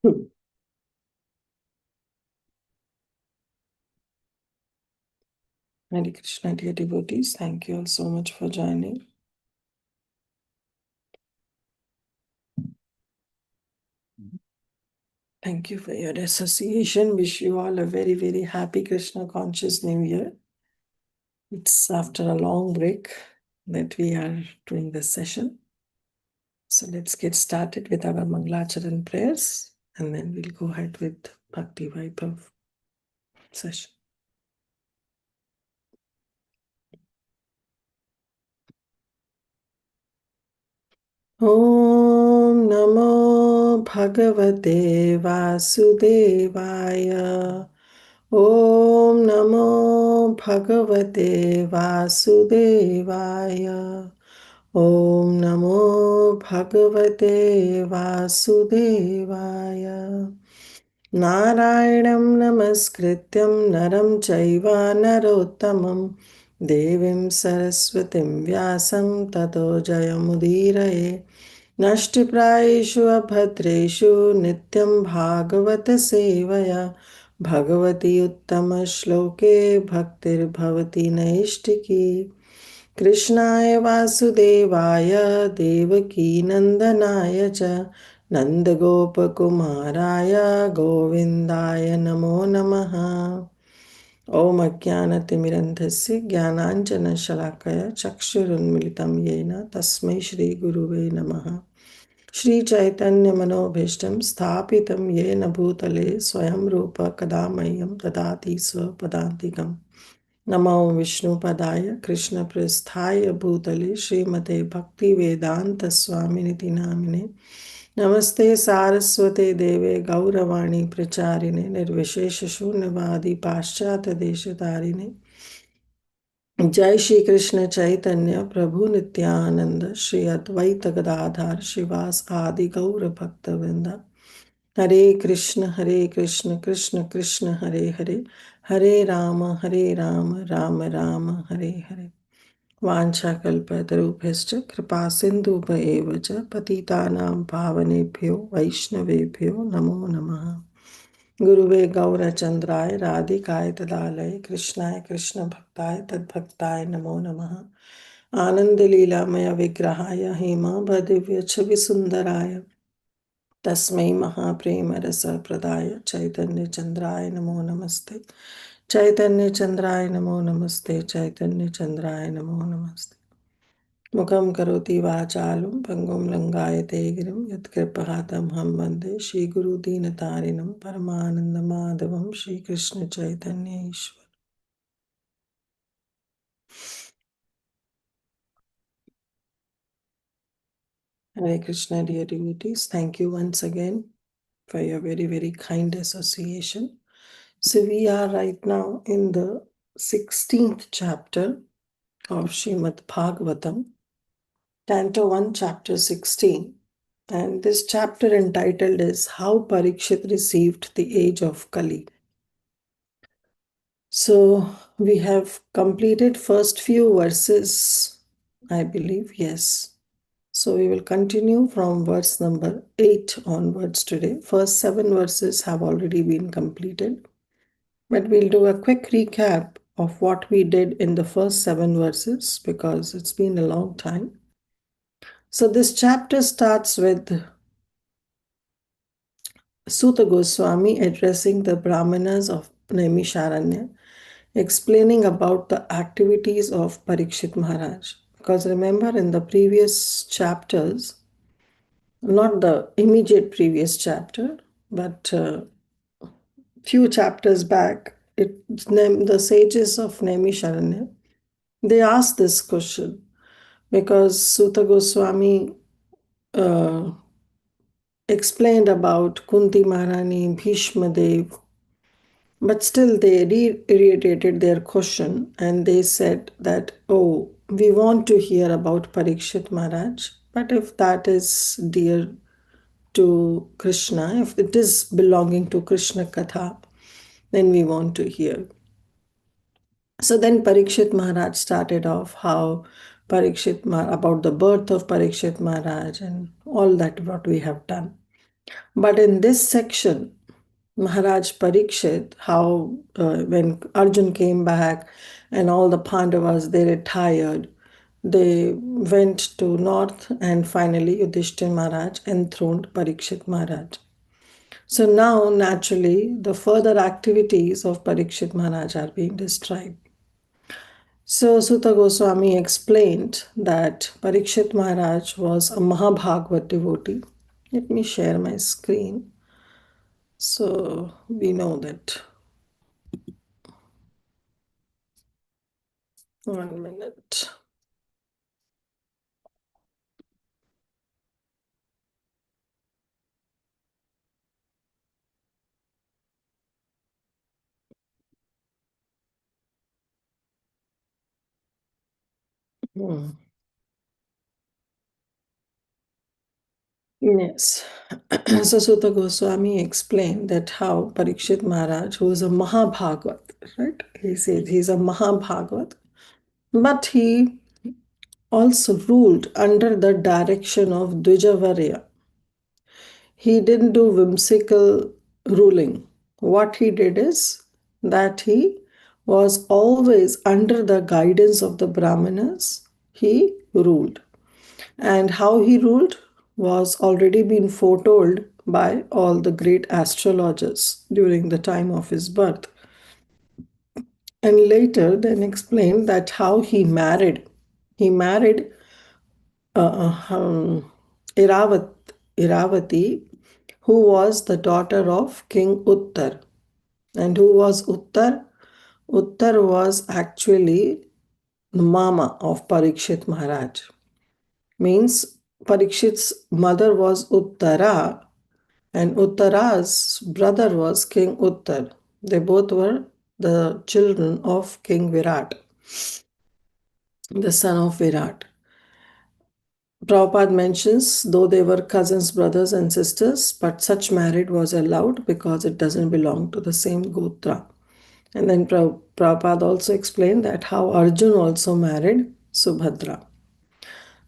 Hare Krishna, dear devotees. Thank you all so much for joining. Thank you for your association. Wish you all a very, very happy Krishna conscious New Year. It's after a long break that we are doing this session. So let's get started with our Mangalacharan prayers and then we'll go ahead with Bhakti Vaibhav session. Om Namo Bhagavate Vasudevaya. Om Namo Bhagavate Vasudevaya. Om Namo Bhagavate Vasudevaya. Narayanam Namaskrityam Naram Chaiva Narottamam Devim Saraswatim Vyasam Tato Jayamudiraye. नष्टप्रायेषु अभद्रेषु नित्यं भागवत सेवया भगवती उत्तमश्लोके भक्तिर्भवति नैष्टिकी कृष्णाय वासुदेवाय देवकी नन्दनाय च नन्दगोपकुमाराय गोविन्दाय नमो नमः। ॐ अज्ञानतिमिरन्धस्य ज्ञानाञ्जनशलाकया चक्षुरुन्मिलितं येन तस्मै श्रीगुरुवे नमः। श्रीचैतन्यमनोभीष्टं स्थापितं येन भूतले स्वयं रूप कदा मह्यं ददाति स्वपदान्तिकं। नमो विष्णुपदाय कृष्णप्रेष्ठाय भूतले श्रीमते भक्तिवेदान्तस्वामिनिति नामिने नमस्ते सारस्वते देवे गौरवाणी प्रचारिणे निर्विशेषशून्यवादी पाश्चात्यदेशतारिणे जय श्री कृष्ण चैतन्य प्रभु नित्यानंद श्री अद्वैत गदाधर शिवास आदि गौर भक्तवृंद हरे कृष्ण कृष्ण कृष्ण हरे हरे हरे राम राम राम हरे हरे वाञ्छाकल्पतरुभ्यश्च कृपा सिन्धुभ्येव च पतितानां पावनेभ्यो वैष्णवेभ्यो नमो नमः। गुरुवे गौरचन्द्राय राधिकाय तदालय कृष्णाय कृष्ण भक्ताय तद्भक्ताय नमो नमः। आनन्दलीलामय विग्रहाय हेमाभदिव्य छवि सुन्दराय तस्मै महाप्रेम रस प्रदाय चैतन्य चन्द्राय नमो नमस्ते। चैतन्य चन्द्राय नमो नमस्ते। चैतन्य चन्द्राय नमो नमस्ते। मुखं करोति वाचालं पङ्गुं लङ्घयते गिरिं यत्कृपातमहं वन्दे श्रीगुरुदीनतारिणं परमानन्दमाधवं श्रीकृष्ण चैतन्य ईश्वर। Hare Krishna, dear devotees. Thank you once again for your very, very kind association. So we are right now in the 16th chapter of Srimad Bhagavatam, Canto 1, Chapter 16. And this chapter entitled is How Parikshit Received the Age of Kali. So we have completed first few verses, I believe, yes. So we will continue from verse number 8 onwards today. First 7 verses have already been completed. But we'll do a quick recap of what we did in the first 7 verses because it's been a long time. So this chapter starts with Suta Goswami addressing the Brahmanas of Naimisharanya, explaining about the activities of Parikshit Maharaj. Because remember in the previous chapters, not the immediate previous chapter, but few chapters back, the sages of Naimisharanya, they asked this question because Suta Goswami explained about Kunti Maharani, Bhishma Dev, but still they reiterated their question and they said that, oh, we want to hear about Parikshit Maharaj, but if that is dear to Krishna, if it is belonging to Krishna Katha, then we want to hear. So then Parikshit Maharaj started off how about the birth of Parikshit Maharaj and all that what we have done. But in this section, Maharaj Parikshit, how when Arjun came back and all the Pandavas, they retired, they went to north and finally Yudhishthir Maharaj enthroned Parikshit Maharaj. So now, naturally, the further activities of Parikshit Maharaj are being described. So Sutta Goswami explained that Parikshit Maharaj was a Mahabhagavad devotee. Let me share my screen so we know that. 1 minute. Hmm. Yes. So Sutta Goswami explained that how Parikshit Maharaj, who is a Mahabhagavad, right? He said he's a Mahabhagavad, but he also ruled under the direction of Dvijavarya. He didn't do whimsical ruling. What he did is that he was always under the guidance of the Brahmanas. He ruled. And how he ruled was already been foretold by all the great astrologers during the time of his birth. And later, then explained that how he married. He married Iravat, Iravati, who was the daughter of King Uttar. And who was Uttar? Uttar was actually the mama of Parikshit Maharaj. Means Parikshit's mother was Uttara, and Uttara's brother was King Uttar. They both were the children of King Virat, the son of Virat. Prabhupada mentions, though they were cousins, brothers, and sisters, but such marriage was allowed because it doesn't belong to the same Gotra. And then Prabhupada also explained that how Arjun also married Subhadra.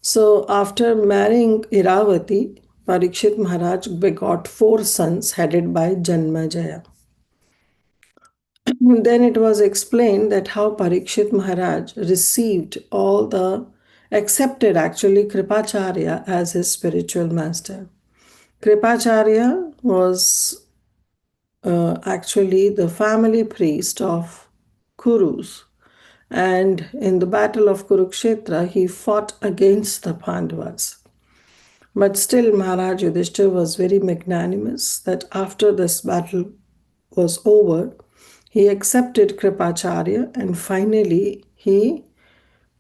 So after marrying Iravati, Parikshit Maharaj begot four sons headed by Janmajaya. Then it was explained that how Parikshit Maharaj received all the, accepted actually Kripacharya as his spiritual master. Kripacharya was actually the family priest of Kurus. And in the battle of Kurukshetra, he fought against the Pandavas. But still, Maharaj Yudhishthira was very magnanimous that after this battle was over, he accepted Kripacharya and finally he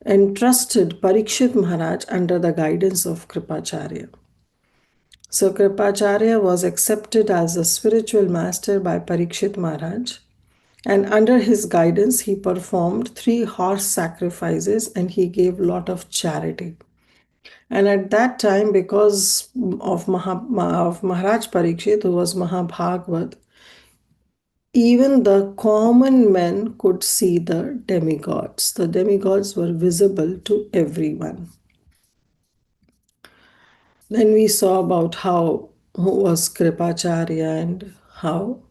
entrusted Parikshit Maharaj under the guidance of Kripacharya. So Kripacharya was accepted as a spiritual master by Parikshit Maharaj, and under his guidance he performed 3 horse sacrifices and he gave lot of charity. And at that time, because of, of Maharaj Parikshit, who was Mahabhagavad, even the common men could see the demigods. The demigods were visible to everyone. Then we saw about how who was Kripacharya and how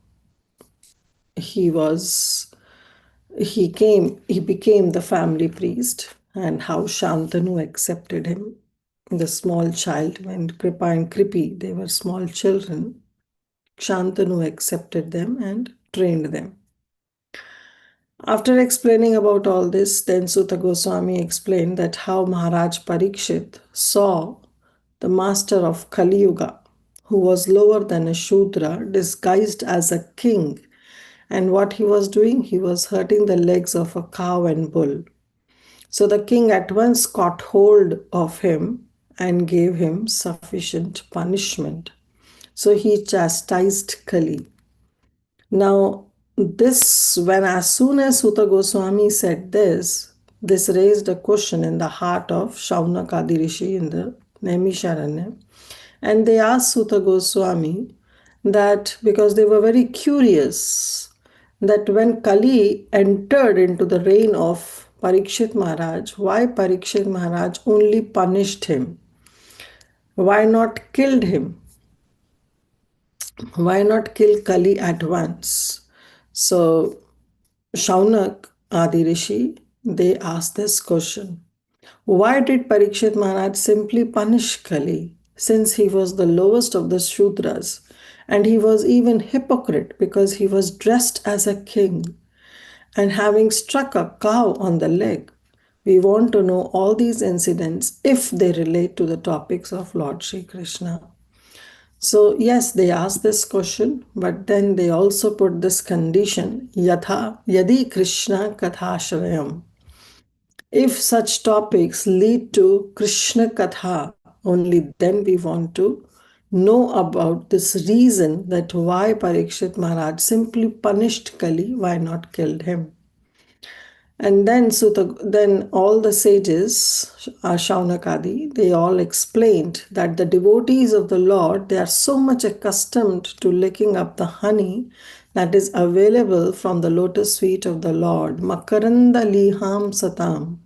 he was he became the family priest, and how Shantanu accepted him. The small child, when Kripa and Kripi, they were small children, Shantanu accepted them and trained them. After explaining about all this, then Sutta Goswami explained that how Maharaj Parikshit saw the master of Kali Yuga, who was lower than a Shudra, disguised as a king. And what he was doing, he was hurting the legs of a cow and bull. So the king at once caught hold of him and gave him sufficient punishment. So he chastised Kali. Now, this, when as soon as Sutta Goswami said this raised a question in the heart of Shaunakadi Rishi in the Naimisharanya. And they asked Sutta Goswami that because they were very curious that when Kali entered into the reign of Parikshit Maharaj, why Parikshit Maharaj only punished him? Why not killed him? Why not kill Kali at once? So Shaunak, Adi Rishi, they asked this question. Why did Parikshit Maharaj simply punish Kali, since he was the lowest of the Shudras? And he was even hypocrite because he was dressed as a king and having struck a cow on the leg. We want to know all these incidents if they relate to the topics of Lord Sri Krishna. So, yes, they asked this question, but then they also put this condition Yatha Yadi Krishna Kathashrayam. If such topics lead to Krishna Katha, only then we want to know about this reason that why Parikshit Maharaj simply punished Kali, why not killed him. And then then all the sages, Shaunakadi, they all explained that the devotees of the Lord, they are so much accustomed to licking up the honey that is available from the lotus feet of the Lord. Makaranda liham satam.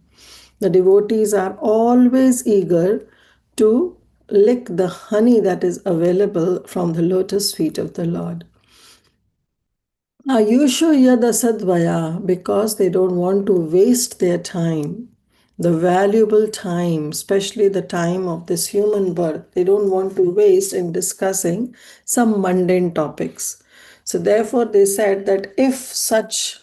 The devotees are always eager to lick the honey that is available from the lotus feet of the Lord. Ayusho Yadasadvaya, because they don't want to waste their time, the valuable time, especially the time of this human birth, they don't want to waste in discussing some mundane topics. So, therefore, they said that if such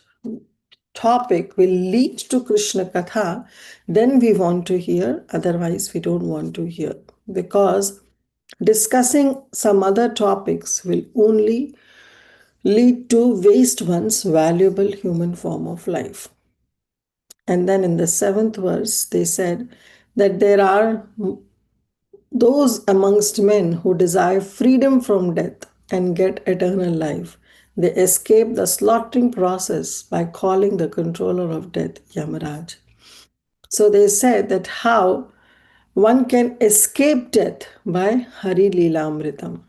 topic will lead to Krishna Katha, then we want to hear, otherwise, we don't want to hear. Because discussing some other topics will only lead to waste one's valuable human form of life. And then in the seventh verse, they said that there are those amongst men who desire freedom from death and get eternal life. They escape the slaughtering process by calling the controller of death Yamaraj. So they said that how one can escape death by Hari Leelamritam.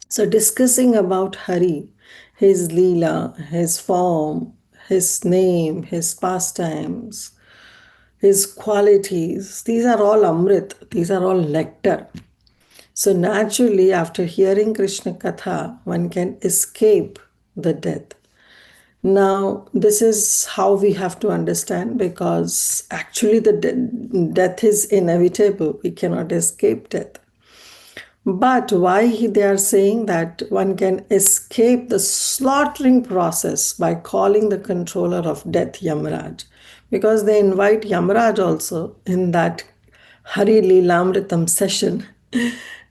So, discussing about Hari, his Leela, his form, his name, his pastimes, his qualities, these are all Amrit, these are all nectar. So, naturally, after hearing Krishna Katha, one can escape the death. Now, this is how we have to understand because actually, the death is inevitable. We cannot escape death. But why they are saying that one can escape the slaughtering process by calling the controller of death Yamraj? Because they invite Yamraj also in that Hari Leelamritam session,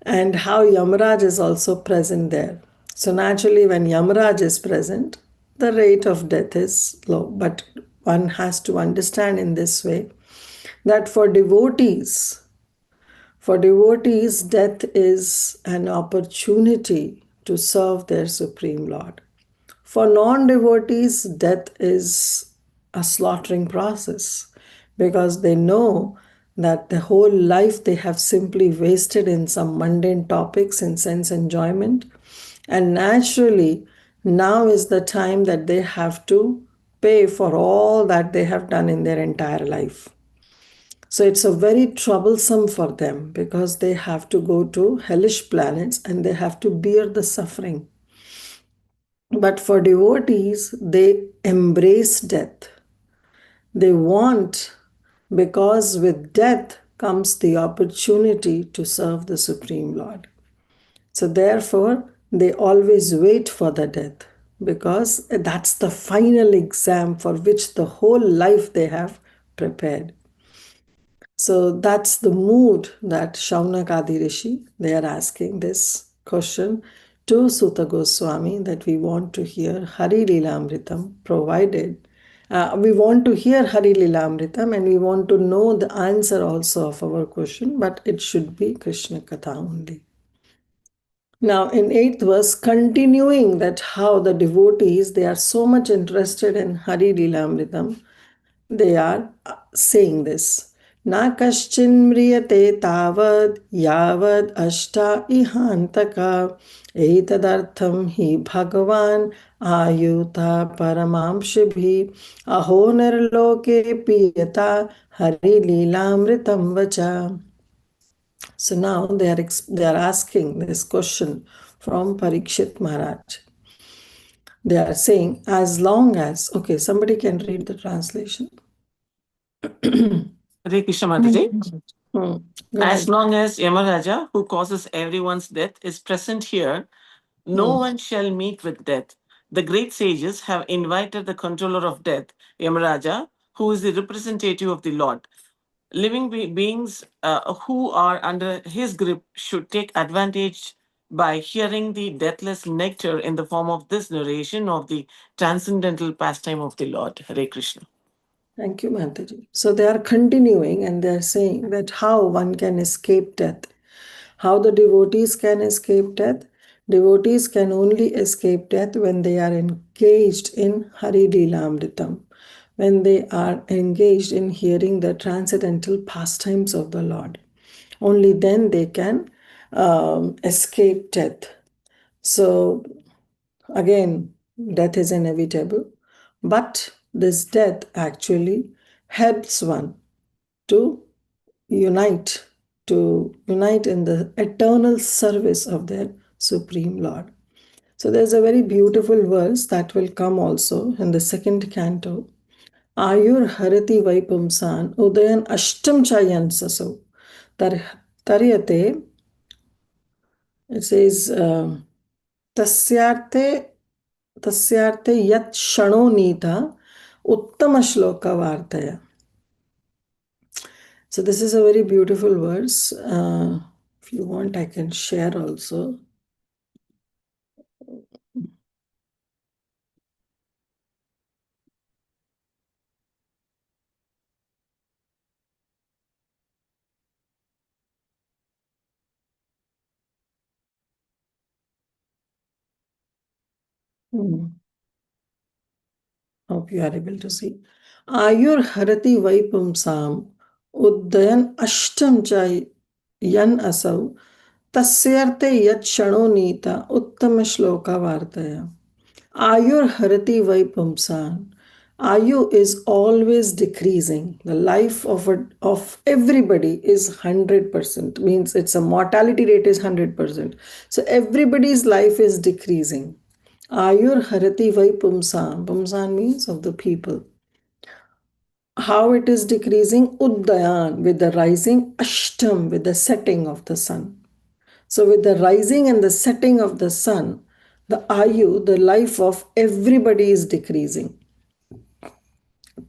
and how Yamraj is also present there. So naturally, when Yamraj is present, the rate of death is low. But one has to understand in this way that for devotees, death is an opportunity to serve their Supreme Lord. For non devotees, death is a slaughtering process because they know that the whole life they have simply wasted in some mundane topics and sense enjoyment. And naturally, now is the time that they have to pay for all that they have done in their entire life. So it's a very troublesome for them because they have to go to hellish planets and they have to bear the suffering. But for devotees, they embrace death. They want, because with death comes the opportunity to serve the Supreme Lord. So therefore, they always wait for the death because that's the final exam for which the whole life they have prepared. So that's the mood that Shaunakadi Rishi, they are asking this question to Sutta Goswami that we want to hear Hari Leelamritam provided. We want to hear Hari Leelamritam and we want to know the answer also of our question, but it should be Krishna Katha only. Now, in 8th verse, continuing that how the devotees, they are so much interested in Hari Leelamritam, they are saying this. Na kaschin mriyate tavad yavad ashta ihantaka etadartham hi bhagavan ayuta paramamshibhi aho nirloke piyata hari leelamritam vacha. So now they are asking this question from Parikshit Maharaj. They are saying, as long as, okay, somebody can read the translation. Hare Krishna Mataji. Hmm. Go As ahead. long as Yamaraja, who causes everyone's death, is present here, no Hmm. one shall meet with death. The great sages have invited the controller of death, Yamaraja, who is the representative of the Lord. Living beings who are under his grip should take advantage by hearing the deathless nectar in the form of this narration of the transcendental pastime of the Lord. Hare Krishna. Thank you, Mataji. So they are continuing and they are saying that how one can escape death. How the devotees can escape death? Devotees can only escape death when they are engaged in Hari Leelamritam, when they are engaged in hearing the transcendental pastimes of the Lord. Only then they can escape death. So, again, death is inevitable, but this death actually helps one to unite unite in the eternal service of their supreme Lord. So there's a very beautiful verse that will come also in the second canto. Ayur harati vaipumsan udayan ashtam chayan saso taryate. It says tasyarte tasyarte yat shano nita uttama shloka vartaya. So this is a very beautiful verse. If you want, I can share also. Hmm. Hope you are able to see. Ayur harati vaipumsam uddayan ashtam chai yan asau tasyarte yat shano nita uttama shloka vartaya. Ayur harati vaipumsan. Ayu is always decreasing. The life of everybody is 100%. Means its a mortality rate is 100%. So everybody's life is decreasing. Ayur harati vaipumsan. Pumsan means of the people. How it is decreasing? Uddayan, with the rising, ashtam, with the setting of the sun. So, with the rising and the setting of the sun, the ayu, the life of everybody is decreasing.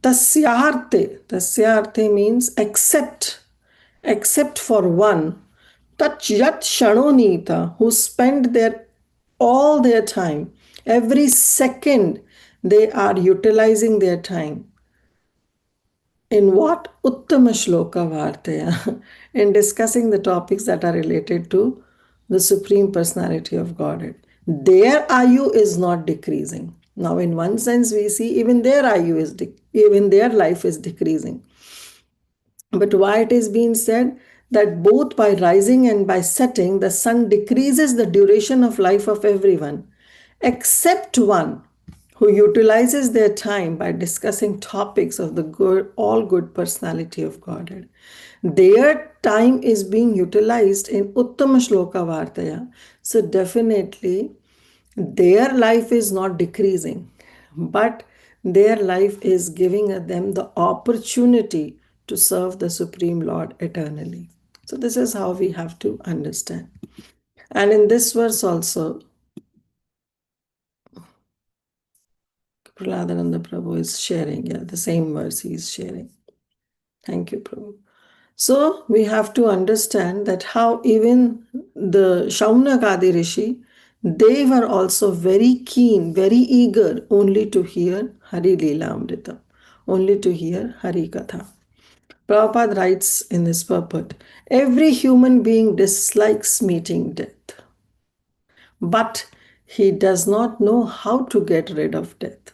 Tasyarte means except for one. Tachyat shanonita, who spend all their time, every second they are utilizing their time. In what? Uttama Shloka Vartaya, in discussing the topics that are related to the Supreme Personality of Godhead. Their Ayu is not decreasing. Now, in one sense, we see even their Ayu even their life is decreasing. But why it is being said that both by rising and by setting, the sun decreases the duration of life of everyone, except one who utilizes their time by discussing topics of the good, all good personality of Godhead. Their time is being utilized in Uttama Shloka Vartaya. So definitely their life is not decreasing, but their life is giving them the opportunity to serve the Supreme Lord eternally. So, this is how we have to understand. And in this verse also, Prahladananda Prabhu is sharing, yeah, the same verse he is sharing. Thank you, Prabhu. So we have to understand that how even the Shaunakadi Rishi, they were also very keen, very eager only to hear Hari Leela Amrita, only to hear Hari Katha. Prabhupada writes in his purport, every human being dislikes meeting death, but he does not know how to get rid of death.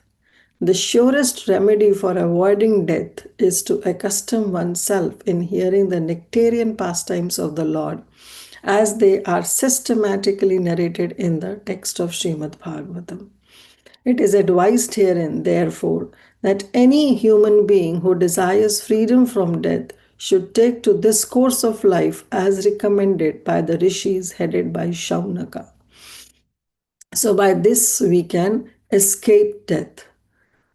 The surest remedy for avoiding death is to accustom oneself in hearing the nectarian pastimes of the Lord as they are systematically narrated in the text of Srimad Bhagavatam. It is advised herein, therefore, that any human being who desires freedom from death should take to this course of life as recommended by the rishis headed by Shaunaka. So, by this, we can escape death.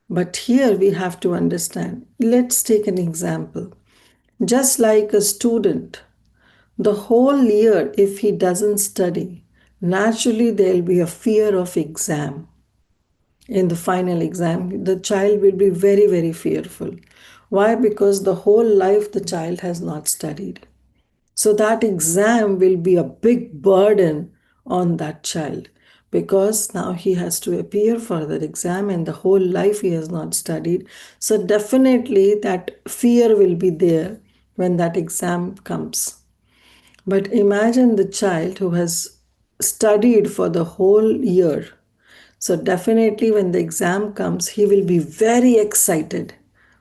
But here we have to understand. Let's take an example. Just like a student, the whole year, if he doesn't study, naturally there'll be a fear of exam. In the final exam, the child will be very, very fearful. Why? Because the whole life the child has not studied. So that exam will be a big burden on that child because now he has to appear for that exam and the whole life he has not studied. So definitely that fear will be there when that exam comes. But imagine the child who has studied for the whole year. So definitely when the exam comes, he will be very excited.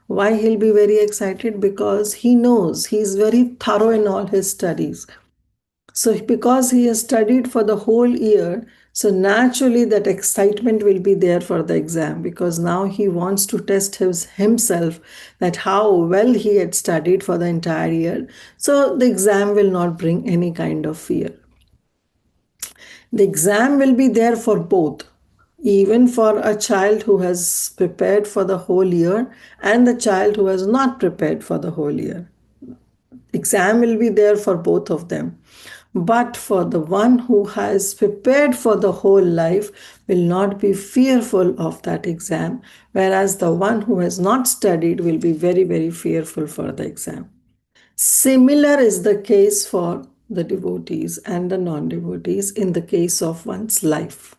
Why he'll be very excited? Because he knows he's very thorough in all his studies. So because he has studied for the whole year, so naturally that excitement will be there for the exam because now he wants to test himself that how well he had studied for the entire year. So the exam will not bring any kind of fear. The exam will be there for both, even for a child who has prepared for the whole year and the child who has not prepared for the whole year. Exam will be there for both of them. But for the one who has prepared for the whole life will not be fearful of that exam, whereas the one who has not studied will be very, very fearful for the exam. Similar is the case for the devotees and the non devotees in the case of one's life.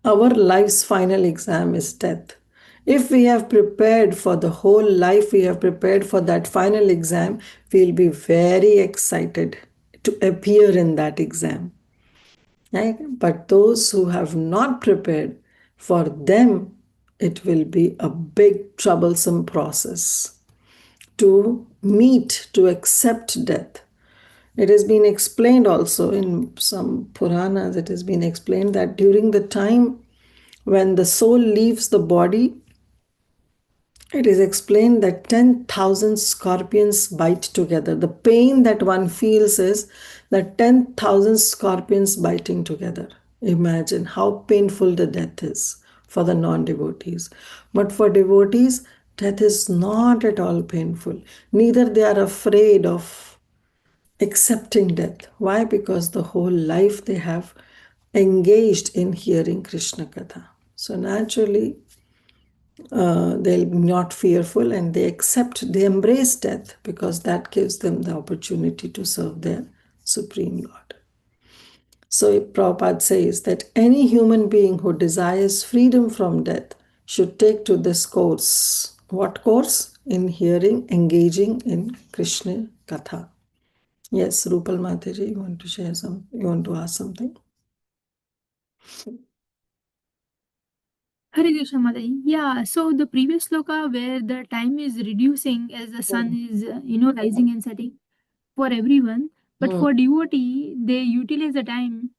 Our life's final exam is death. If we have prepared for the whole life, we have prepared for that final exam, we'll be very excited to appear in that exam. Right? But those who have not prepared, for them, it will be a big troublesome process to meet, to accept death. It has been explained also in some Puranas, it has been explained that during the time when the soul leaves the body, it is explained that 10,000 scorpions bite together. The pain that one feels is that 10,000 scorpions biting together. Imagine how painful the death is for the non devotees. But for devotees, death is not at all painful. Neither they are afraid of accepting death. Why? Because the whole life they have engaged in hearing Krishna Katha. So naturally, they'll be not fearful and they accept, they embrace death because that gives them the opportunity to serve their Supreme Lord. So Prabhupada says that any human being who desires freedom from death should take to this course. What course? In hearing, engaging in Krishna Katha. Yes, Rupal Mataji, you want to share some? You want to ask something? Hare Krishna Mataji. Yeah, so the previous sloka where the time is reducing as the sun is, rising and setting for everyone, but Hmm. for devotee, they utilize the time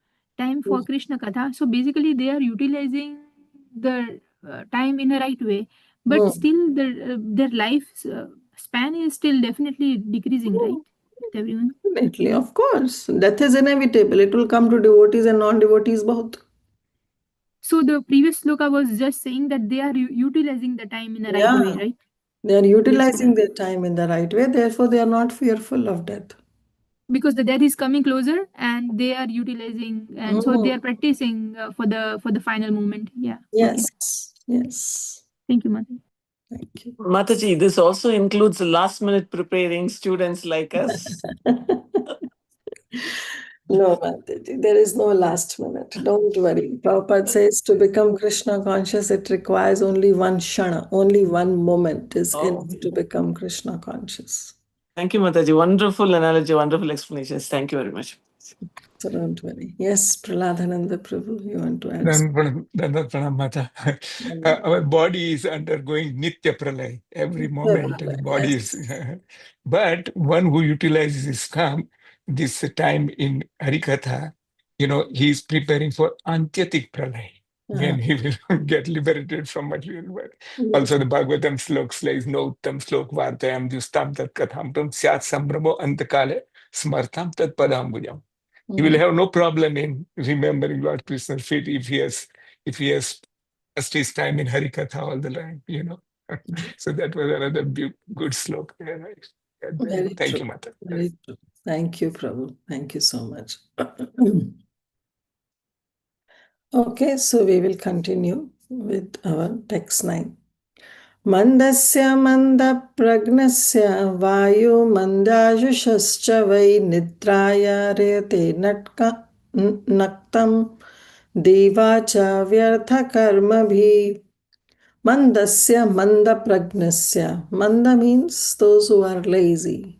for Krishna Katha. So basically, they are utilizing the time in a right way, but Hmm. still their life span is still definitely decreasing, right? With everyone. Definitely, of course. Death is inevitable. It will come to devotees and non devotees both. So the previous sloka was just saying that they are utilizing the time in a right way, Yeah, right? they are Just utilizing their time in the right way, therefore, they are not fearful of death. because the death is coming closer and they are utilizing and so they Hmm. are practicing for the final moment. Yeah. Okay. Yes, yes. Thank you, Mother. Thank you. Mataji, this also includes last minute preparing students like us. No, Mataji, there is no last minute. Don't worry. Prabhupada says to become Krishna conscious, it requires only one shana, only one moment is Oh, enough to become Krishna conscious. thank you, Mataji. Wonderful analogy, wonderful explanations. Thank you very much. So don't worry. Yes, Praladhananda Prabhu, you want to add Dandat Pranam Mata. something? Our body is undergoing Nitya Pralay. Every moment the body is. Yes. But one who utilizes his calm, this time in Harikatha, he is preparing for Antyatik Pralay. Uh-huh. When he will get liberated from material world. Yes. Also, the Bhagavatam slok says, no uttam slok vartayam justam tat katham tam syat sambramo antakale smartam tat padambujam. He will have no problem in remembering Lord Krishna's feet if he has passed his time in Harikatha all the time. So that was another good sloka there, right? Very Thank you, true. Mata. Very true. Thank you, Prabhu. Thank you so much. Okay, so we will continue with our text 9. Mandasya mandapragnasya vayu mandajushascha vai nidraya rete naktam devacha vyartha karma bhi. Mandasya mandapragnasya. Manda means those who are lazy.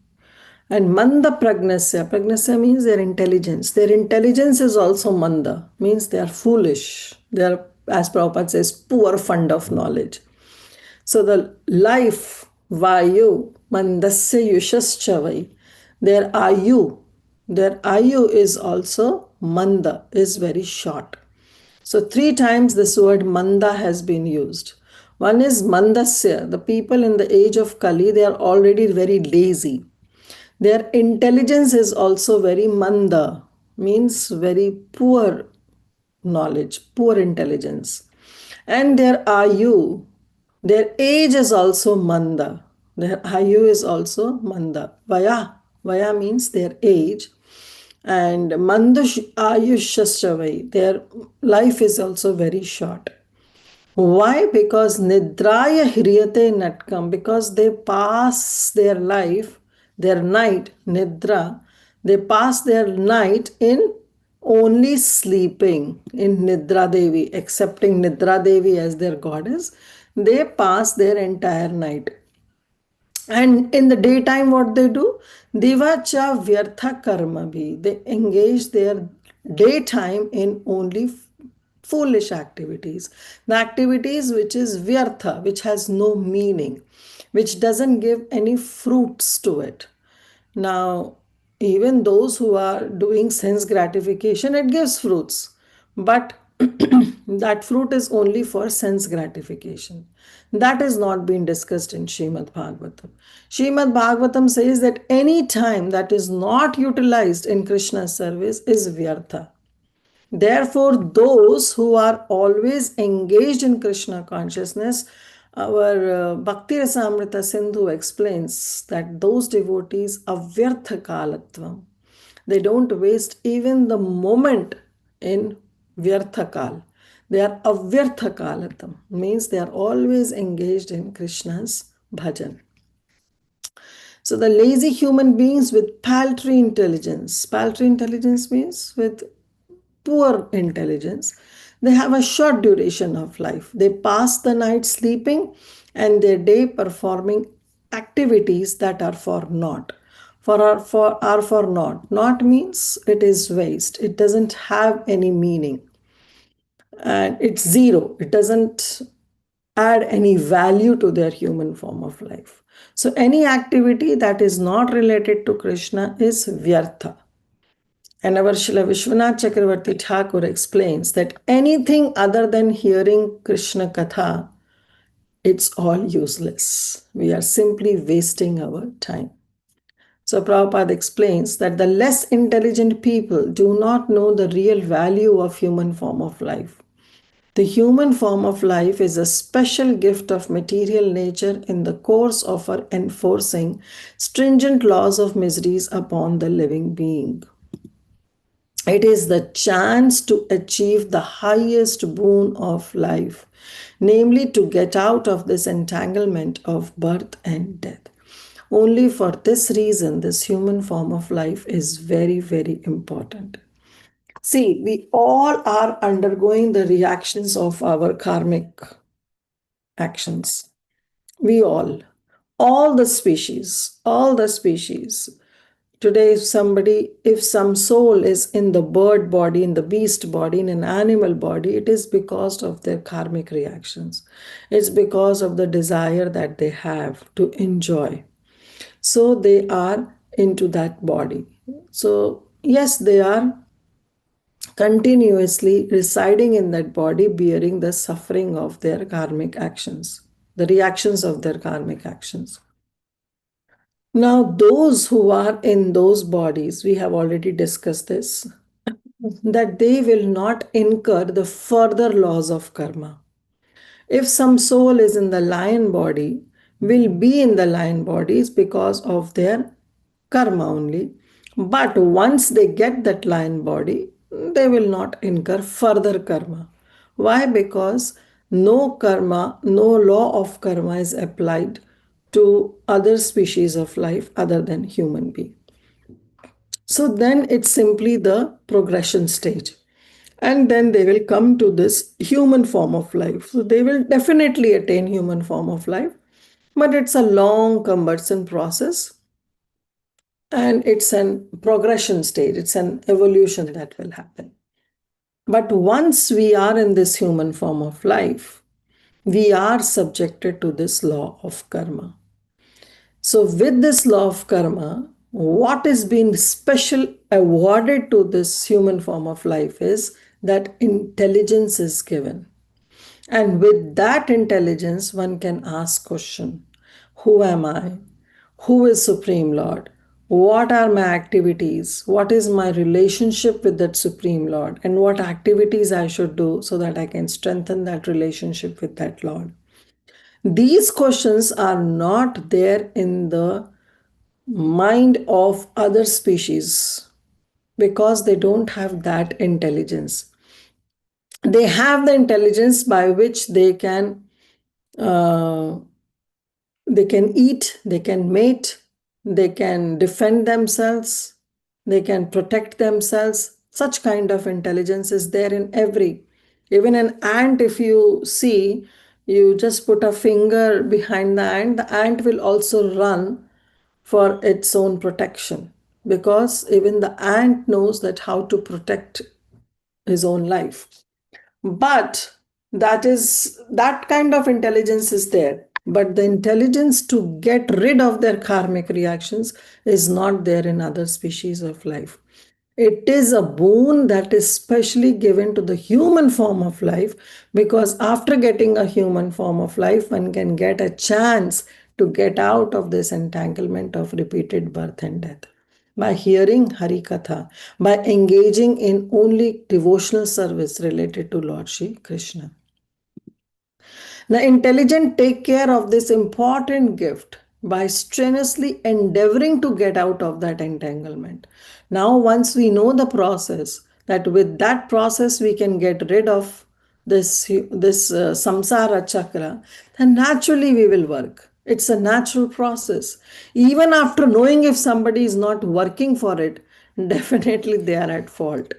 And manda pragnasya. Pragnasya means their intelligence. Their intelligence is also manda, means they are foolish. They are, as Prabhupada says, poor fund of knowledge. So the life, vayu, mandasya yushas their ayu is also manda, is very short. So 3 times this word manda has been used. One is mandasya, the people in the age of Kali, they are already very lazy. Their intelligence is also very manda, means very poor knowledge, poor intelligence. And their ayu, their age is also manda. Their ayu is also manda. Vaya means their age. And mandush ayushasravai, their life is also very short. Why? Because nidraya hriyate natkam, because they pass their life, their night, nidra, they pass their night in only sleeping in Nidra Devi, accepting Nidra Devi as their goddess. They pass their entire night. And in the daytime, what they do? Divacha vyartha karma bhi. They engage their daytime in only foolish activities. The activities which is vyartha, which has no meaning, which doesn't give any fruits to it. Now, even those who are doing sense gratification, it gives fruits. But that fruit is only for sense gratification. That is not being discussed in Srimad Bhagavatam. Srimad Bhagavatam says that any time that is not utilized in Krishna's service is vyartha. Therefore, those who are always engaged in Krishna consciousness, our Bhakti Rasamrita Sindhu explains that those devotees avyartha kalatvam. They don't waste even the moment in vyartha kal. They are avyartha kalatam, means they are always engaged in Krishna's bhajan. So the lazy human beings with paltry intelligence means with poor intelligence, they have a short duration of life. They pass the night sleeping and their day performing activities that are for naught. Are for naught. Naught means it is waste. It doesn't have any meaning. And it's zero. It doesn't add any value to their human form of life. So any activity that is not related to Krishna is vyartha. And our Srila Vishwanath Chakravarti Thakur explains that anything other than hearing Krishna Katha, it's all useless. We are simply wasting our time. So Prabhupada explains that the less intelligent people do not know the real value of human form of life. The human form of life is a special gift of material nature in the course of our enforcing stringent laws of miseries upon the living being. It is the chance to achieve the highest boon of life, namely to get out of this entanglement of birth and death. Only for this reason, this human form of life is very, very important. See, we all are undergoing the reactions of our karmic actions. We all the species. Today, if some soul is in the bird body, in the beast body, in an animal body, it is because of their karmic reactions. It's because of the desire that they have to enjoy. So they are into that body. So, yes, they are continuously residing in that body, bearing the suffering of their karmic actions, the reactions of their karmic actions. Now, those who are in those bodies, we have already discussed this, that they will not incur the further laws of karma. If some soul is in the lion body, will be in the lion bodies because of their karma only. But once they get that lion body, they will not incur further karma. Why? Because no karma, no law of karma is applied to other species of life other than human being. So then it's simply the progression stage. And then they will come to this human form of life. So they will definitely attain human form of life, but it's a long, cumbersome process, and it's an progression stage, it's an evolution that will happen. But once we are in this human form of life, we are subjected to this law of karma. So, with this law of karma, what is being special awarded to this human form of life is that intelligence is given. And with that intelligence, one can ask question: who am I? Who is Supreme Lord? What are my activities? What is my relationship with that Supreme Lord? And what activities I should do so that I can strengthen that relationship with that Lord? These questions are not there in the mind of other species because they don't have that intelligence. They have the intelligence by which uh, they can eat, they can mate, they can defend themselves, they can protect themselves. Such kind of intelligence is there in every. Even an ant, if you see, you just put a finger behind the ant will also run for its own protection, because even the ant knows that how to protect his own life. But that kind of intelligence is there, but the intelligence to get rid of their karmic reactions is not there in other species of life. It is a boon that is specially given to the human form of life, because after getting a human form of life, one can get a chance to get out of this entanglement of repeated birth and death by hearing Hari Katha, by engaging in only devotional service related to Lord Shri Krishna. The intelligent take care of this important gift by strenuously endeavoring to get out of that entanglement. Now, once we know the process, that with that process we can get rid of this samsara chakra, then naturally we will work. It's a natural process. Even after knowing if somebody is not working for it, definitely they are at fault,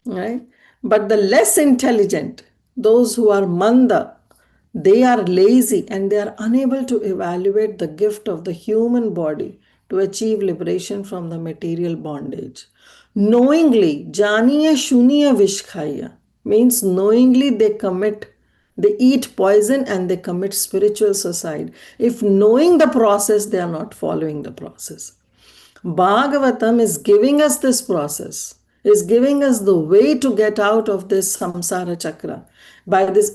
right? But the less intelligent, those who are manda, they are lazy and they are unable to evaluate the gift of the human body to achieve liberation from the material bondage. Knowingly, janiya shuniya vishkhaya means knowingly they eat poison and they commit spiritual suicide. If knowing the process, they are not following the process. Bhagavatam is giving us this process, is giving us the way to get out of this samsara chakra, by this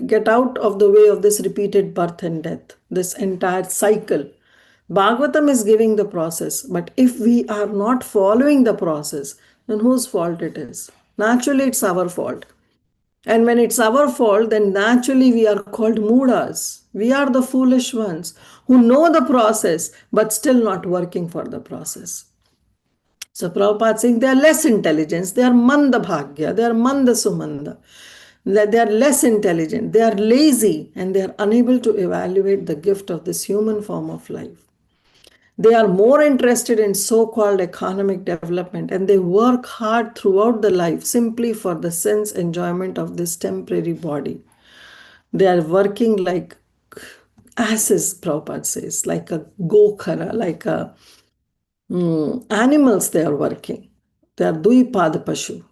get out of the way of this repeated birth and death, this entire cycle. Bhagavatam is giving the process, but if we are not following the process, then whose fault it is? Naturally, it's our fault. And when it's our fault, then naturally we are called moodas. We are the foolish ones who know the process but still not working for the process. So Prabhupada saying they are less intelligent, they are manda bhagya, they are manda sumanda. They are less intelligent, they are lazy, and they are unable to evaluate the gift of this human form of life. They are more interested in so-called economic development, and they work hard throughout the life simply for the sense enjoyment of this temporary body. They are working like asses, Prabhupada says, like a gokhara, like a animals they are working. They are duipad pashu.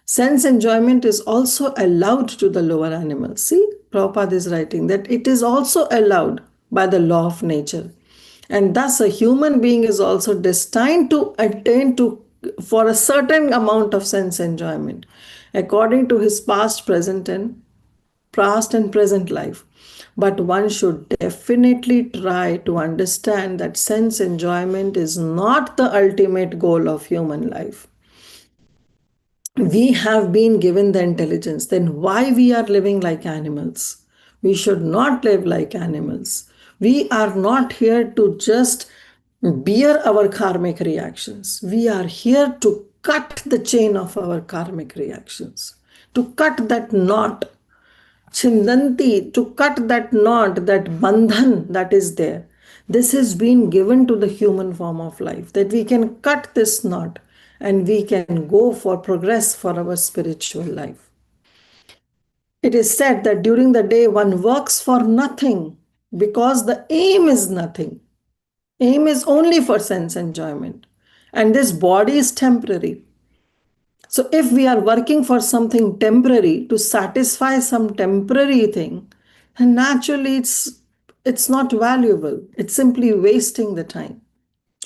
Sense enjoyment is also allowed to the lower animals. See, Prabhupada is writing that it is also allowed by the law of nature. And thus a human being is also destined to attain to for a certain amount of sense enjoyment according to his past, present and present life. But one should definitely try to understand that sense enjoyment is not the ultimate goal of human life. We have been given the intelligence, then why we are living like animals? We should not live like animals. We are not here to just bear our karmic reactions. We are here to cut the chain of our karmic reactions, to cut that knot, chindanti, to cut that knot, that bandhan that is there. This has been given to the human form of life, that we can cut this knot and we can go for progress for our spiritual life. It is said that during the day one works for nothing because the aim is nothing. Aim is only for sense enjoyment. And this body is temporary. So if we are working for something temporary to satisfy some temporary thing, then naturally it's not valuable. It's simply wasting the time.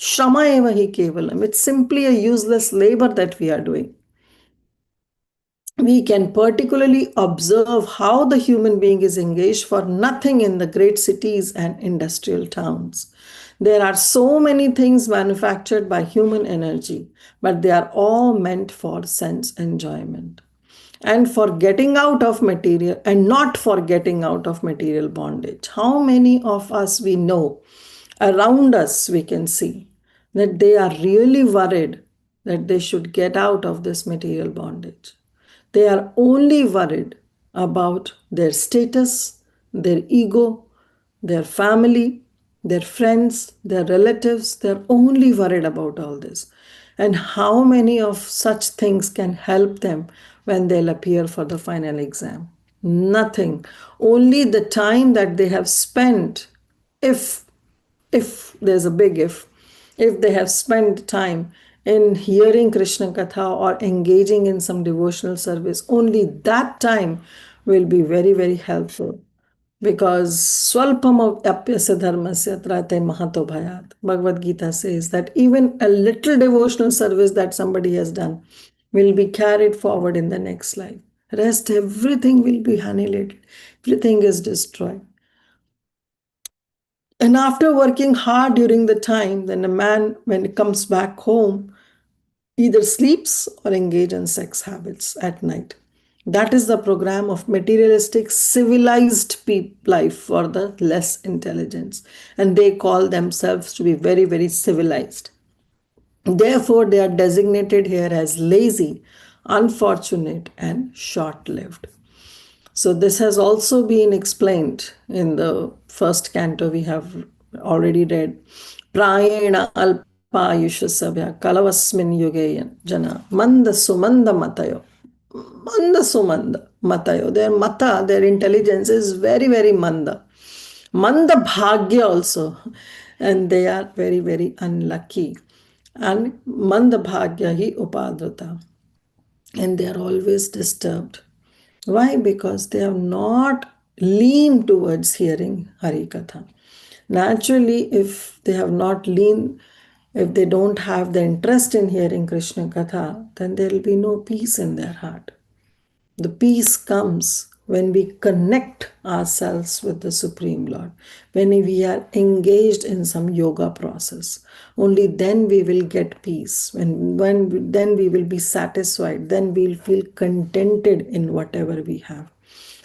Shrama eva hi kevalam. It's simply a useless labor that we are doing. We can particularly observe how the human being is engaged for nothing in the great cities and industrial towns. There are so many things manufactured by human energy, but they are all meant for sense enjoyment and for getting out of material and not for getting out of material bondage. How many of us we know around us we can see that they are really worried that they should get out of this material bondage. They are only worried about their status, their ego, their family, their friends, their relatives. They're only worried about all this. And how many of such things can help them when they'll appear for the final exam? Nothing. Only the time that they have spent, if there's a big if they have spent time in hearing Krishna Katha or engaging in some devotional service, only that time will be very, very helpful. Because swalpam apyasya dharmasya trate mahato bhayat. Bhagavad Gita says that even a little devotional service that somebody has done will be carried forward in the next life. Rest, everything will be annihilated. Everything is destroyed. And after working hard during the time, then a man, when he comes back home, either sleeps or engage in sex habits at night. That is the program of materialistic civilized life for the less intelligence. And they call themselves to be very, very civilized. Therefore, they are designated here as lazy, unfortunate, and short-lived. So this has also been explained in the first canto we have already read. Prayena alpa ayushasabhya kalavasmin yuge jana manda sumanda matayo. Manda sumanda matayo. Their mata, their intelligence is very, very manda. Manda bhagya also. And they are very, very unlucky. And manda bhagya hi upadhrata. And they are always disturbed. Why? Because they have not leaned towards hearing Hari Katha. Naturally, if they have not leaned, if they don't have the interest in hearing Krishna Katha, then there will be no peace in their heart. The peace comes when we connect ourselves with the Supreme Lord, when we are engaged in some yoga process. Only then we will get peace. Then we will be satisfied. Then we'll feel contented in whatever we have.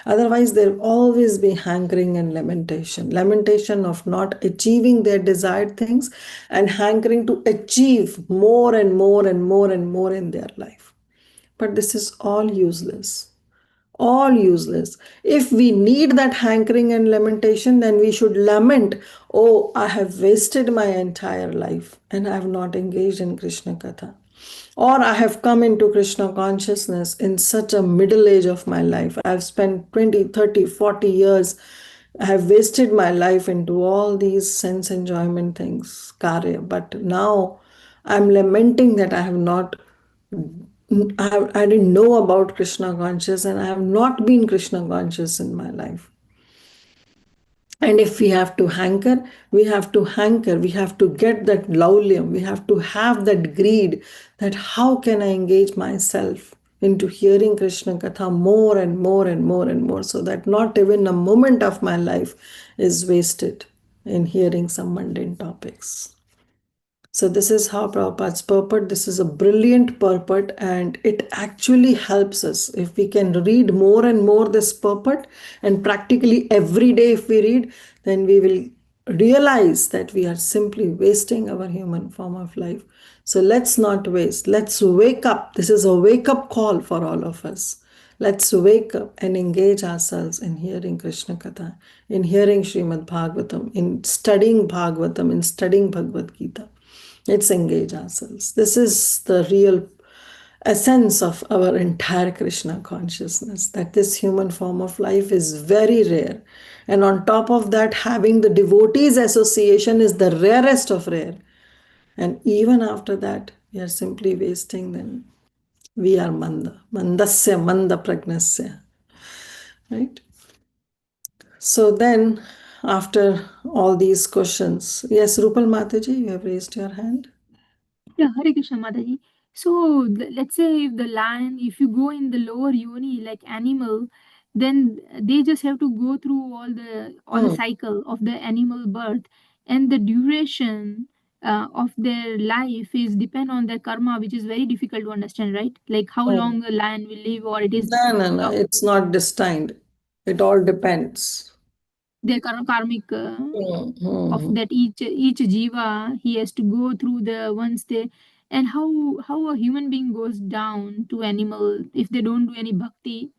Otherwise, there will always be hankering and lamentation. Lamentation of not achieving their desired things and hankering to achieve more and more and more and more in their life. But this is all useless. All useless. If we need that hankering and lamentation, then we should lament, oh, I have wasted my entire life and I have not engaged in Krishna Katha. Or I have come into Krishna consciousness in such a middle age of my life. I have spent 20, 30, 40 years. I have wasted my life into all these sense enjoyment things, karya. But now I'm lamenting that I have not I didn't know about Krishna conscious and I have not been Krishna conscious in my life. And if we have to hanker, we have to get that laulyam, we have to have that greed that how can I engage myself into hearing Krishna Katha more and more and more and more, so that not even a moment of my life is wasted in hearing some mundane topics. So this is how Prabhupada's purport. This is a brilliant purport, and it actually helps us if we can read more and more this purport, and practically every day if we read, then we will realize that we are simply wasting our human form of life. So let's not waste. Let's wake up. This is a wake up call for all of us. Let's wake up and engage ourselves in hearing Krishna Katha, in hearing Srimad Bhagavatam, in studying Bhagavatam, in studying Bhagavad Gita. Let's engage ourselves. This is the real essence of our entire Krishna consciousness, that this human form of life is very rare. And on top of that, having the devotees association is the rarest of rare. And even after that, we are simply wasting them. We are manda. Mandasya manda pragnasya. Right? So then, after all these questions, yes, Rupal Mataji, you have raised your hand. Yeah, Hare Krishna Mataji. So let's say if the lion, if you go in the lower yoni like animal, then they just have to go through all the cycle of the animal birth, and the duration of their life is depend on their karma, which is very difficult to understand, right? Like how Hmm. long a lion will live, or it is No, it's not destined. It all depends. their karmic of Hmm. that each jiva he has to go through the once they, and how a human being goes down to animal if they don't do any bhakti,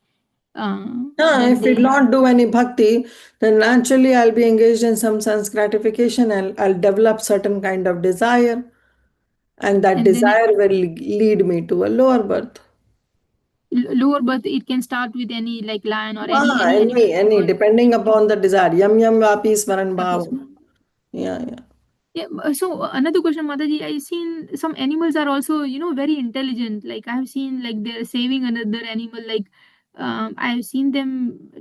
uh, Yeah, then if we they, not do any bhakti, then naturally I'll be engaged in some sense gratification, and I'll develop certain kind of desire, and that and then desire will lead me to a lower birth. lower birth it can start with any like lion or any Ah, any animal any, birth. depending upon the desire. Yam yam vapi smaran Happy bhava. small. Yeah, yeah. Yeah, so another question, Mataji, I seen some animals are also, very intelligent. Like I have seen like they're saving another animal. Like I have seen them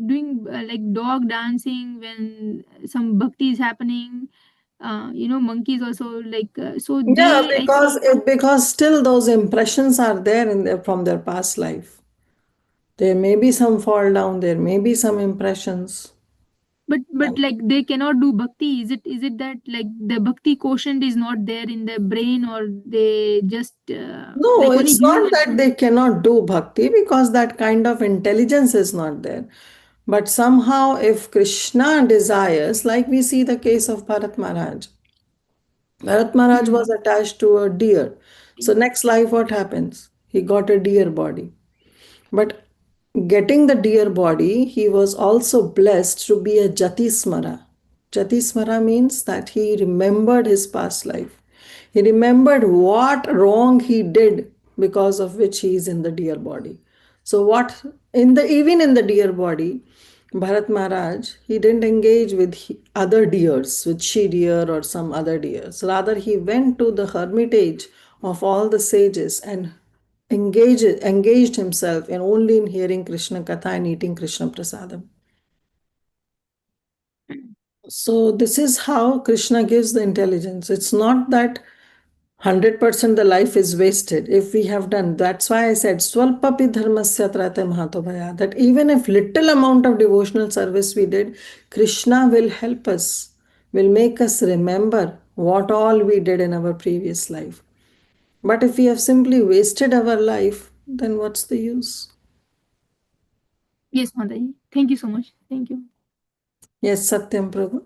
doing like dog dancing when some bhakti is happening. Monkeys also like so Yeah, they I see. because still those impressions are there in their from their past life. There may be some fall down, there may be some impressions. But like they cannot do bhakti. Is it that like the bhakti quotient is not there in their brain, or they just No, like only it's not human? that they cannot do bhakti, because that kind of intelligence is not there. But somehow, if Krishna desires, like we see the case of Bharat Maharaj, Bharat Maharaj was Hmm. attached to a deer. So, next life, what happens? He got a deer body. But getting the deer body, he was also blessed to be a Jatismara. Jatismara means that he remembered his past life. He remembered what wrong he did because of which he is in the deer body. So what in the even in the deer body, Bharat Maharaj, he didn't engage with other deers, with she deer or some other deers. Rather, he went to the hermitage of all the sages and engaged himself in only in hearing Krishna Katha and eating Krishna Prasadam. So this is how Krishna gives the intelligence. It's not that 100% the life is wasted if we have done. That's why I said swalpapi dharmasya trate mahatobhaya, that even if little amount of devotional service we did, Krishna will help us, will make us remember what all we did in our previous life. But if we have simply wasted our life, then what's the use? Yes, Mataji. Thank you so much. Thank you. Yes, Satyam Prabhu.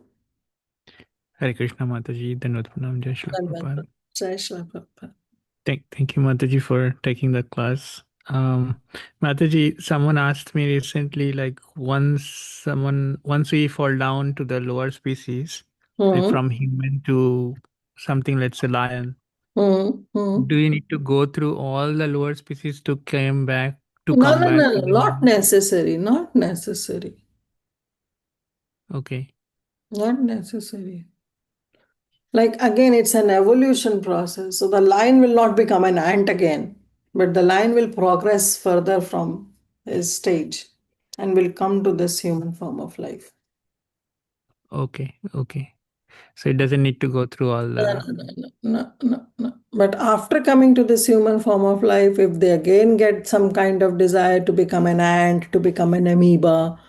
Hare Krishna Mataji, Dhanavad Pranam, Jai Shri Prabhupada. Jai Shri Prabhupada. Thank you, Mataji, for taking the class. Mataji, someone asked me recently, like once we fall down to the lower species, like Hmm. from human to something, let's say lion, Hmm. Hmm. do you need to go through all the lower species to No, come no, no, back to no, the not human? necessary, not necessary, Okay. not necessary. Like again, it's an evolution process. So the lion will not become an ant again, but the lion will progress further from his stage and will come to this human form of life. Okay. So it doesn't need to go through all No, the. no, no, no, no, no. But after coming to this human form of life, if they again get some kind of desire to become an ant, to become an amoeba,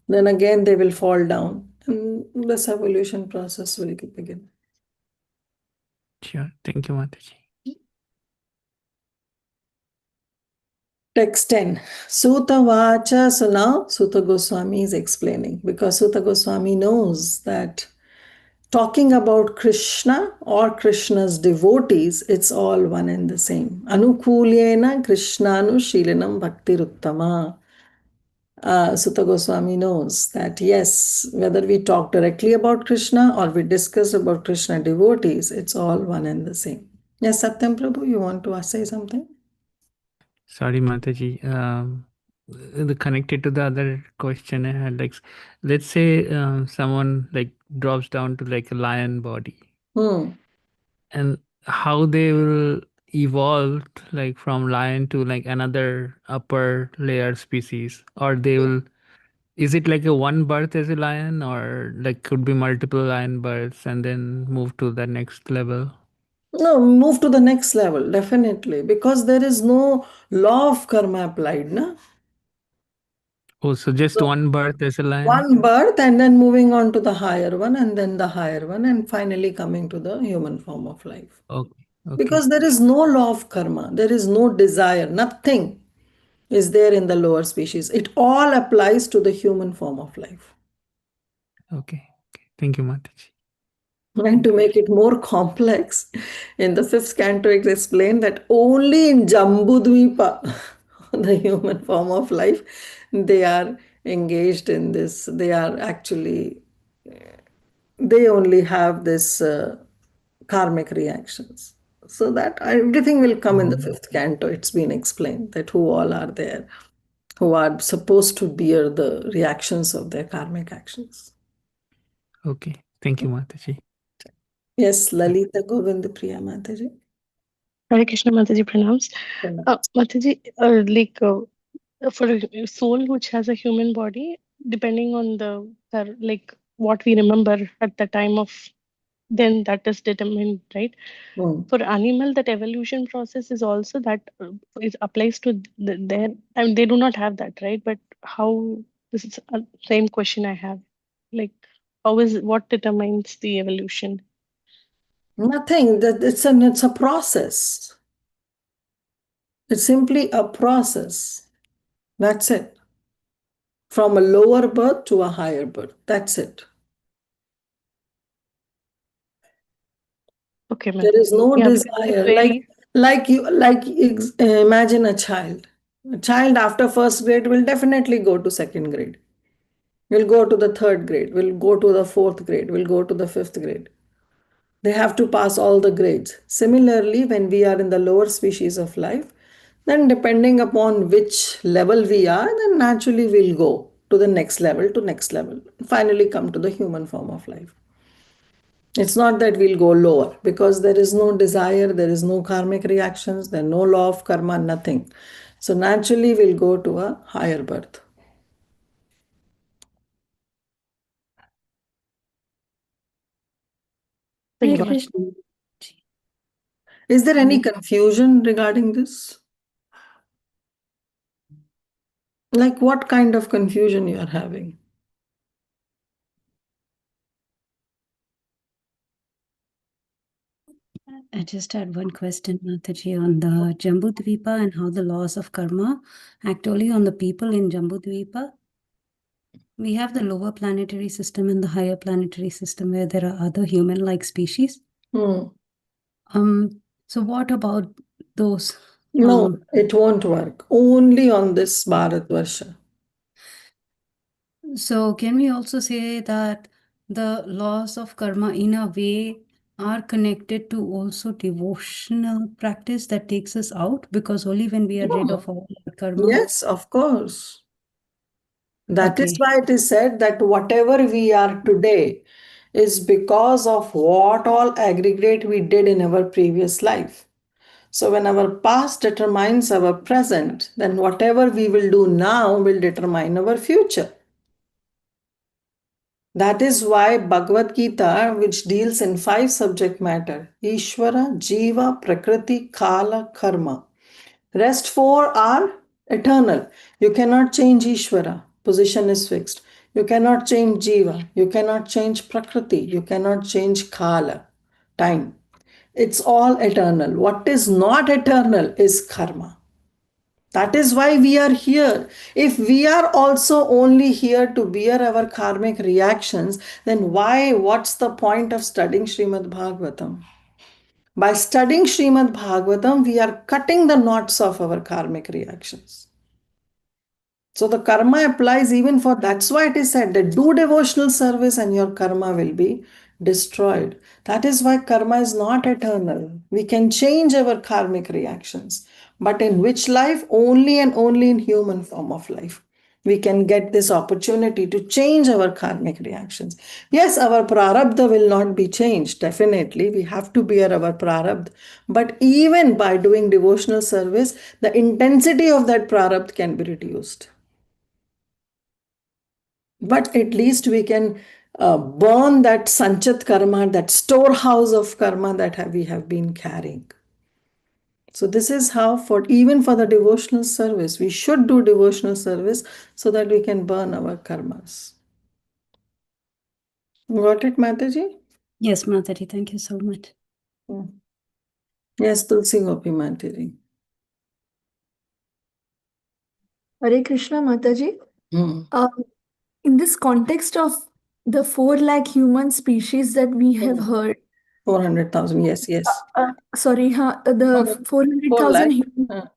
then again they will fall down. And this evolution process will begin. Sure. Thank you, Mataji. Text 10. Sutta Vacha. So now Sutta Goswami is explaining because Sutta Goswami knows that talking about Krishna or Krishna's devotees, it's all one and the same. Anukulyena Krishnanu Shilanam Bhakti Ruttama. Sutta Goswami knows that yes, whether we talk directly about Krishna or we discuss about Krishna devotees, it's all one and the same. Yes, Satyam Prabhu, you want to say something? Sorry, Mataji. Connected to the other question I had, like, let's say someone like drops down to like a lion body, Hmm. and how they will evolve like from lion to like another upper layer species, or they will. Is it like a one birth as a lion, or like could be multiple lion births and then move to the next level? No, move to the next level, definitely, because there is no law of karma applied, na? Oh, so just So one birth as a lion? one birth and then moving on to the higher one and then the higher one and finally coming to the human form of life. Okay, Because okay, there is no law of karma, there is no desire, nothing is there in the lower species. It all applies to the human form of life. okay. Thank you, Mataji. And to make it more complex, in the fifth canto, it explained that only in Jambudvipa, the human form of life, they are engaged in this. They are actually, they only have this karmic reactions. So that everything will come in the Oh, fifth canto. It's been explained that who all are there, who are supposed to bear the reactions of their karmic actions. okay. Thank you, Mataji. Yes, Lalita Govind Priya Mataji. Hare Krishna Mataji pronouns. Mataji, for a soul which has a human body, depending on like what we remember at the time of, then that is determined, right? Hmm. For animal, that evolution process is also that is applies to their. I mean, they do not have that, right? But how? This is the same question I have. Like, how is what determines the evolution? Nothing. That it's a process. It's simply a process. That's it. From a lower birth to a higher birth. That's it. Okay, ma'am. There is no Yeah, because it's desire. very. Imagine a child. A child after first grade will definitely go to second grade. Will go to the third grade. Will go to the fourth grade. Will go to the fifth grade. They have to pass all the grades. Similarly, when we are in the lower species of life, then depending upon which level we are, then naturally we'll go to next level, finally come to the human form of life. It's not that we'll go lower because there is no desire, there is no karmic reactions, there no law of karma, nothing. So naturally we'll go to a higher birth. Thank Hare you, ma'am. Krishna. Is there any confusion regarding this? Like what kind of confusion you are having? I just had one question, Mataji, on the Jambudvipa and how the laws of karma act only on the people in Jambudvipa. We have the lower planetary system and the higher planetary system where there are other human-like species. Hmm. So what about those? No, it won't work. Only on this Bharatvarsha. So can we also say that the laws of karma in a way are connected to also devotional practice that takes us out? Because only when we are rid No. of all our karma. Yes, of course. That is Okay. why it is said that whatever we are today is because of what all aggregate we did in our previous life. So when our past determines our present, then whatever we will do now will determine our future. That is why Bhagavad Gita, which deals in 5 subject matter, Ishvara, Jiva, Prakriti, Kala, Karma. Rest 4 are eternal. You cannot change Ishvara. Position is fixed. You cannot change Jiva. You cannot change Prakriti. You cannot change Kala. Time. It's all eternal. What is not eternal is karma. That is why we are here. If we are also only here to bear our karmic reactions, then what's the point of studying Srimad Bhagavatam? By studying Srimad Bhagavatam, we are cutting the knots of our karmic reactions. So the karma applies even for, that's why it is said that do devotional service and your karma will be destroyed. That is why karma is not eternal. We can change our karmic reactions. But in which life? Only and only in human form of life. We can get this opportunity to change our karmic reactions. Yes, our prarabdha will not be changed. Definitely, we have to bear our prarabdha. But even by doing devotional service, the intensity of that prarabdha can be reduced. But at least we can burn that sanchat karma, that storehouse of karma that we have been carrying. So this is how, for even for the devotional service, we should do devotional service so that we can burn our karmas. Got it, Mataji? Yes, Mataji, thank you so much. Yes, Tulsi Gopi Mataji. Hare Krishna, Mataji. In this context of the 4 lakh human species that we have heard, 400,000, yes. sorry, the 4 400,000 lakh.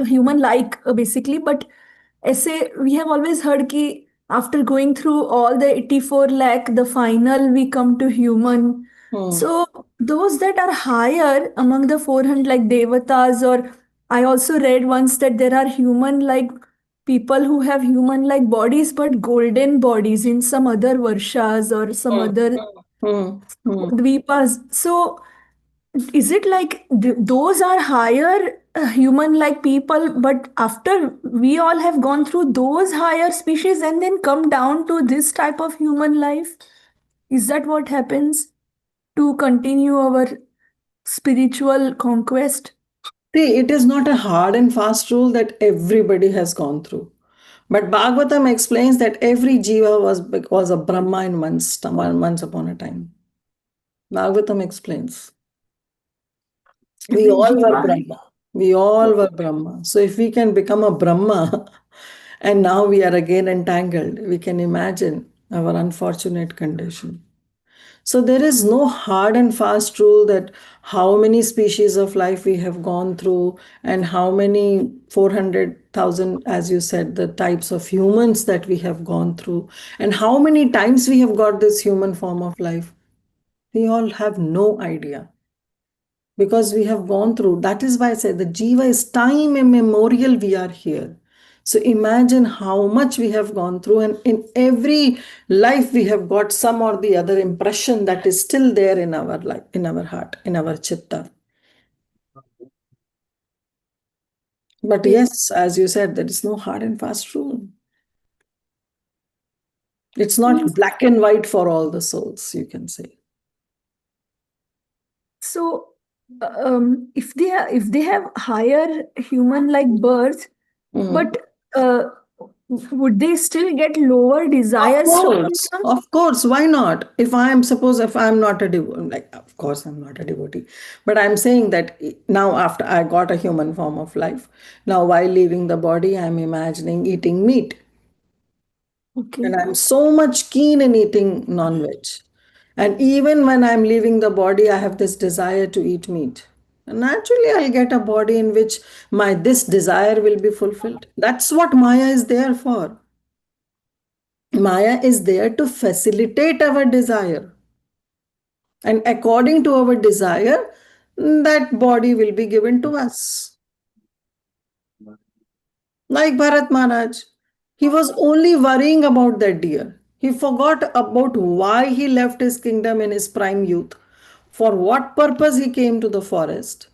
human like basically, but ऐसे we have always heard कि after going through all the 84 lakh, the final we come to human. So those that are higher among the 400 like devatas, or I also read once that there are human like people who have human like bodies but golden bodies in some other varshas or some other dvipas. So is it like those are higher human like people, but after we all have gone through those higher species and then come down to this type of human life? Is that what happens to continue our spiritual conquest? See, it is not a hard and fast rule that everybody has gone through. But Bhagavatam explains that every jiva was a Brahma in once upon a time. Bhagavatam explains. We all were Brahma. We all were Brahma. So if we can become a Brahma and now we are again entangled, we can imagine our unfortunate condition. So there is no hard and fast rule that how many species of life we have gone through and how many 400,000, as you said, the types of humans that we have gone through and how many times we have got this human form of life. We all have no idea because we have gone through. That is why I say the jiva is time immemorial. We are here. So imagine how much we have gone through, and in every life we have got some or the other impression that is still there in our life, in our heart, in our chitta. But yes, as you said, there is no hard and fast rule. It's not black and white for all the souls, you can say. So if they have higher human like birth, but would they still get lower desires? Of course, why not? If I'm not a devotee, like of course I'm not a devotee, but I'm saying that now after I got a human form of life, now while leaving the body, I'm imagining eating meat. Okay. And I'm so much keen in eating non-veg. And even when I'm leaving the body, I have this desire to eat meat. And naturally, I'll get a body in which this desire will be fulfilled. That's what Maya is there for. Maya is there to facilitate our desire. And according to our desire, that body will be given to us. Like Bharat Maharaj, he was only worrying about that deer. He forgot about why he left his kingdom in his prime youth, for what purpose he came to the forest.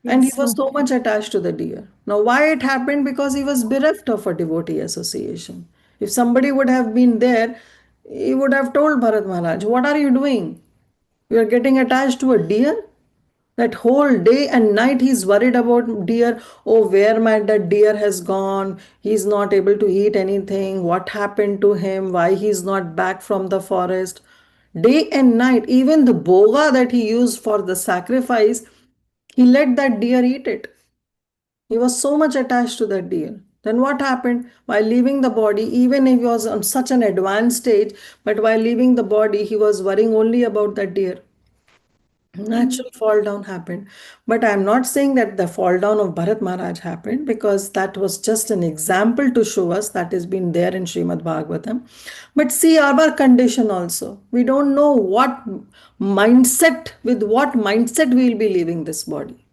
And he was so much attached to the deer. Now, why it happened? Because he was bereft of a devotee association. If somebody would have been there, he would have told Bharat Maharaj, what are you doing? You are getting attached to a deer? That whole day and night he's worried about deer. Oh, where my that deer has gone? He's not able to eat anything. What happened to him? Why he's not back from the forest? Day and night, even the boga that he used for the sacrifice, he let that deer eat it. He was so much attached to that deer. Then what happened? While leaving the body, even if he was on such an advanced stage, but while leaving the body, he was worrying only about that deer. Natural fall down happened. But I'm not saying that the fall down of Bharat Maharaj happened, because that was just an example to show us that has been there in Srimad Bhagavatam. But see our condition also. We don't know with what mindset we'll be leaving this body.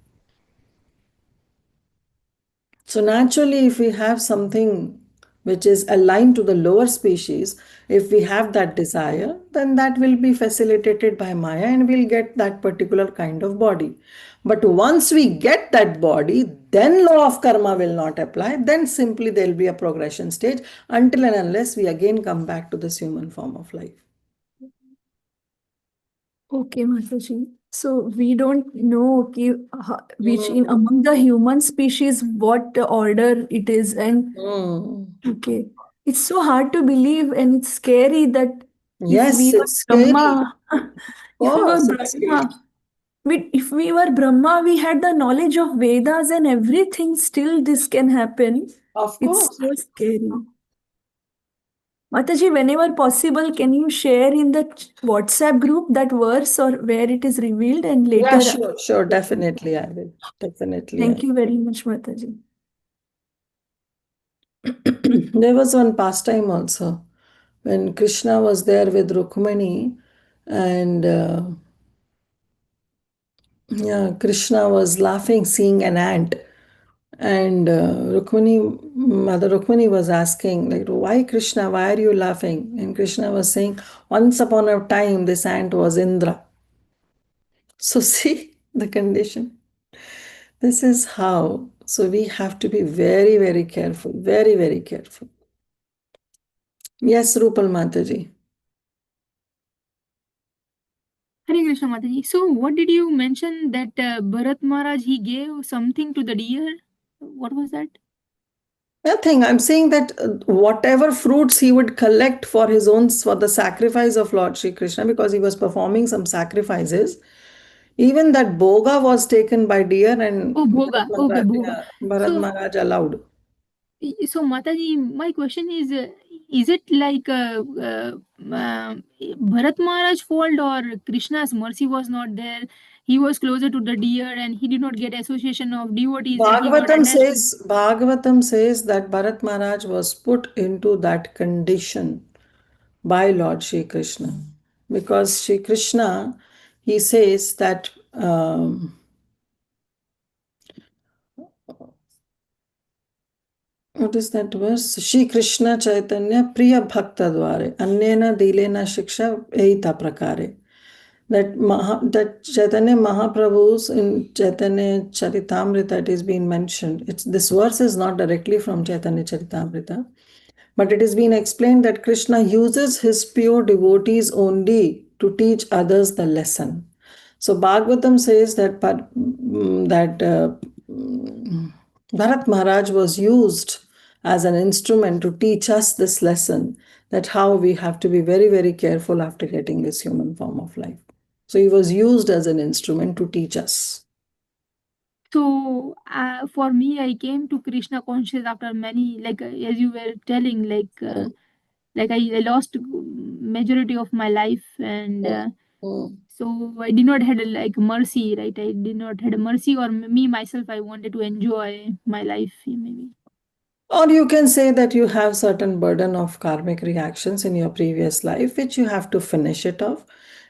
So naturally, if we have something which is aligned to the lower species, if we have that desire, then that will be facilitated by Maya and we'll get that particular kind of body. But once we get that body, then law of karma will not apply. Then simply there will be a progression stage until and unless we again come back to this human form of life. Okay, Mataji. So we don't know, okay, which in among the human species what order it is, and okay, it's so hard to believe and it's scary that if Yes, we were it's scary. Brahma, Of if we were course, it's scary. Brahma, if we were Brahma, we had the knowledge of Vedas and everything. Still, this can happen. Of It's course. so scary. Mataji, whenever possible, can you share in the WhatsApp group that verse or where it is revealed, and Yeah, later? sure, definitely I will. Definitely. Thank you very much, Mataji. There was one pastime also when Krishna was there with Rukmani, and yeah, Krishna was laughing seeing an ant, and Mother Rukmani was asking, like, why Krishna, why are you laughing? And Krishna was saying, once upon a time this ant was Indra. So see the condition. This is how. So we have to be very, very careful, very, very careful. Yes, Rupal Mataji. Hare Krishna Mataji. So what did you mention that Bharat Maharaj, he gave something to the deer? What was that? Nothing. I'm saying that whatever fruits he would collect for his own, for the sacrifice of Lord Sri Krishna, because he was performing some sacrifices, even that boga was taken by deer, and Oh, bhoga. Okay, bhoga. Bharat So, Maharaj allowed. so Mataji, my question is it like Bharat Maharaj fault or Krishna's mercy was not there? He was closer to the deer and he did not get association of devotees and he got attached to. Bhagavatam says that Bharat Maharaj was put into that condition by Lord Shri Krishna. Because Shri Krishna, he says that what is that verse? Shri Krishna Chaitanya Priya Bhakta Dware Annena Dilena Shiksha Eita Prakare. That Chaitanya Mahaprabhu's in Chaitanya Charitamrita it is being mentioned. This verse is not directly from Chaitanya Charitamrita, but it is being explained that Krishna uses his pure devotees only to teach others the lesson. So Bhagavatam says that Bharat Maharaj was used as an instrument to teach us this lesson, that how we have to be very, very careful after getting this human form of life. So he was used as an instrument to teach us. So for me, I came to Krishna conscious after many, like as you were telling, like I lost majority of my life, and so I did not had like mercy, right? I did not had a mercy, or me myself, I wanted to enjoy my life, maybe. Or you can say that you have certain burden of karmic reactions in your previous life, which you have to finish it off.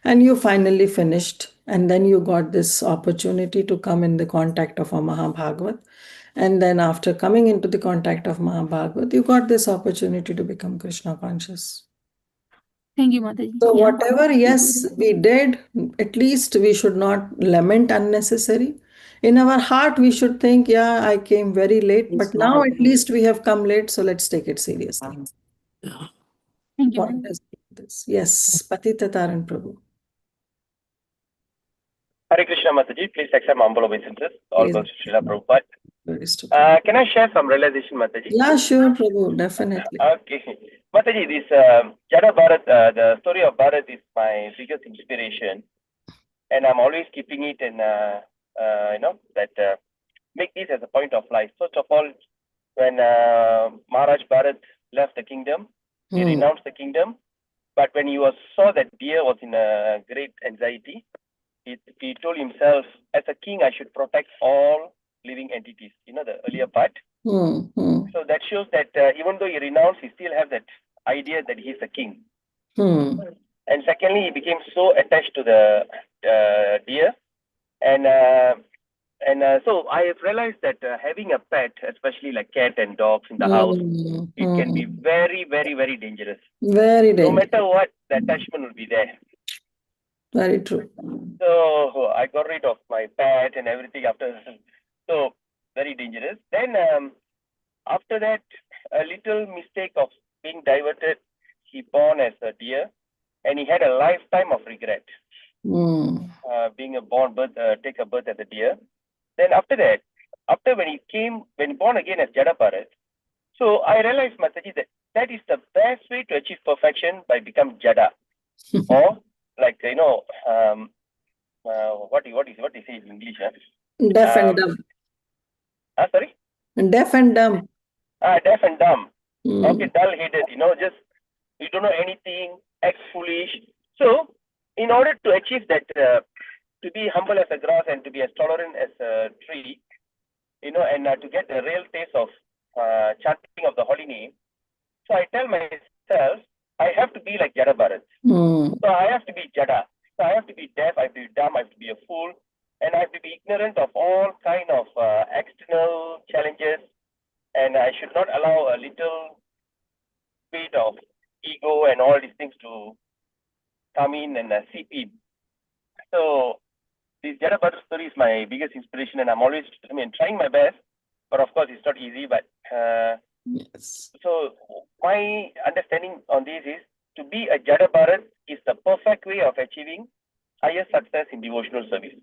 And you finally finished. And then you got this opportunity to come in the contact of a Mahabhagavat. And then after coming into the contact of Mahabhagavat, you got this opportunity to become Krishna conscious. Thank you, Mataji. So Yeah. whatever, yes, we did, at least we should not lament unnecessary. In our heart, we should think, yeah, I came very late, but now at least we have come late, so let's take it seriously. Thank you, Point ma'am. us to this. Yes, Patita Taran Prabhu. Hare Krishna Mataji, please accept my humble obeisances. All Please. goes to Srila Prabhupada. Glories to Prabhu. Can I share some realization, Mataji? Yeah, sure, Prabhu, definitely. Okay. Mataji, this Jada Bharat, the story of Bharat is my biggest inspiration. And I'm always keeping it in, that make this as a point of life. First of all, when Maharaj Bharat left the kingdom, he renounced the kingdom. But when he saw that deer was in a great anxiety, he told himself, as a king, I should protect all living entities. You know, the earlier part. So that shows that even though he renounced, he still has that idea that he's a king. And secondly, he became so attached to the deer. And so I have realized that having a pet, especially like cat and dogs in the house, it can be very, very, very dangerous. Very dangerous. No matter what, the attachment will be there. Very true. So I got rid of my pet and everything after. So very dangerous. Then after that, a little mistake of being diverted, he born as a deer, and he had a lifetime of regret. Being take a birth as a deer. Then after that, when he born again as Jada Bharat, so I realized, Mataji, that is the best way to achieve perfection by become Jada. Or like, what is it in English? Deaf and dumb. Sorry? Deaf and dumb. Deaf and dumb. Okay, dull-headed, just you don't know anything, act foolish. So in order to achieve that, to be humble as a grass and to be as tolerant as a tree, and to get the real taste of chanting of the holy name. So I tell myself, I have to be like Jada Bharat. So I have to be Jada. So I have to be deaf, I have to be dumb, I have to be a fool, and I have to be ignorant of all kind of external challenges, and I should not allow a little bit of ego and all these things to come in and seep in. So this Jada Bharat story is my biggest inspiration, and I'm always, trying my best, but of course it's not easy. But yes. So my understanding on this is to be a Jada Bharat is the perfect way of achieving higher success in devotional service.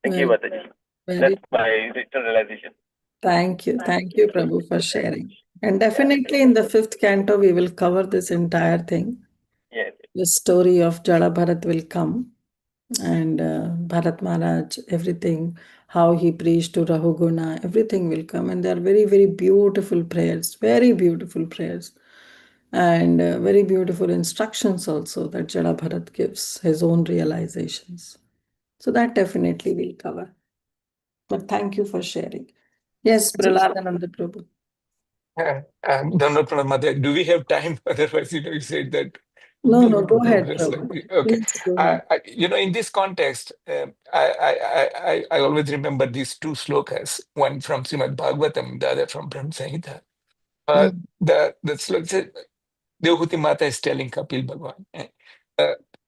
Thank you, Mataji. That's my little realization. Thank you, Prabhu, for sharing. And definitely in the 5th canto, we will cover this entire thing. Yes. The story of Jada Bharat will come. And Bharat Maharaj, everything, how he preached to Rahuguna, everything will come. And they are very, very beautiful prayers, very beautiful prayers. And very beautiful instructions also that Jada Bharat gives, his own realizations. So that definitely we'll cover. But thank you for sharing. Yes, Prahladananda Prabhu. Do we have time? Otherwise, you said that. No, go ahead, Prabhu. Okay. Please go ahead. In this context, I always remember these two slokas, one from Srimad Bhagavatam, the other from Brahma Samhita. The sloka says, Devhuti Mata is telling Kapil Bhagwan,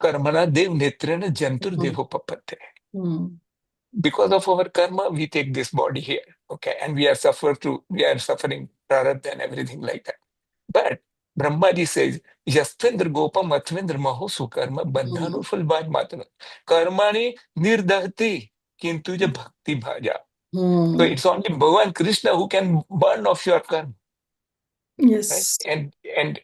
Karmana Dev Netrena Jantur Devo Papate. Because of our karma, we take this body here, okay, and we are suffering prarabdha and everything like that. But Brahmaji says, Yastvendra Gopa Matvendra Maho Sukarma Bandhanu Fulbad Matana Karmani Nirdahti Kintuja Bhakti Bhaja. So it's only Bhagavan Krishna who can burn off your karma. Yes. Right? And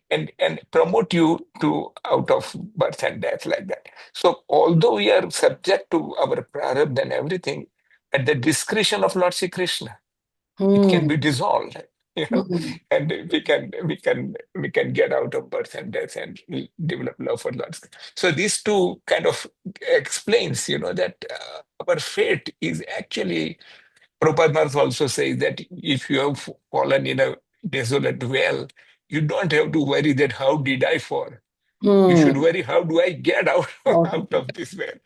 promote you to out of birth and death like that. So although we are subject to our prarabdha and everything, at the discretion of Lord Sri Krishna, it can be dissolved, and we can get out of birth and death and develop love for Lord. So these two kind of explains, that our fate is actually. Prabhupada Maharaj also says that if you have fallen in a desolate well, you don't have to worry that how did I fall. You should worry how do I get out of this well.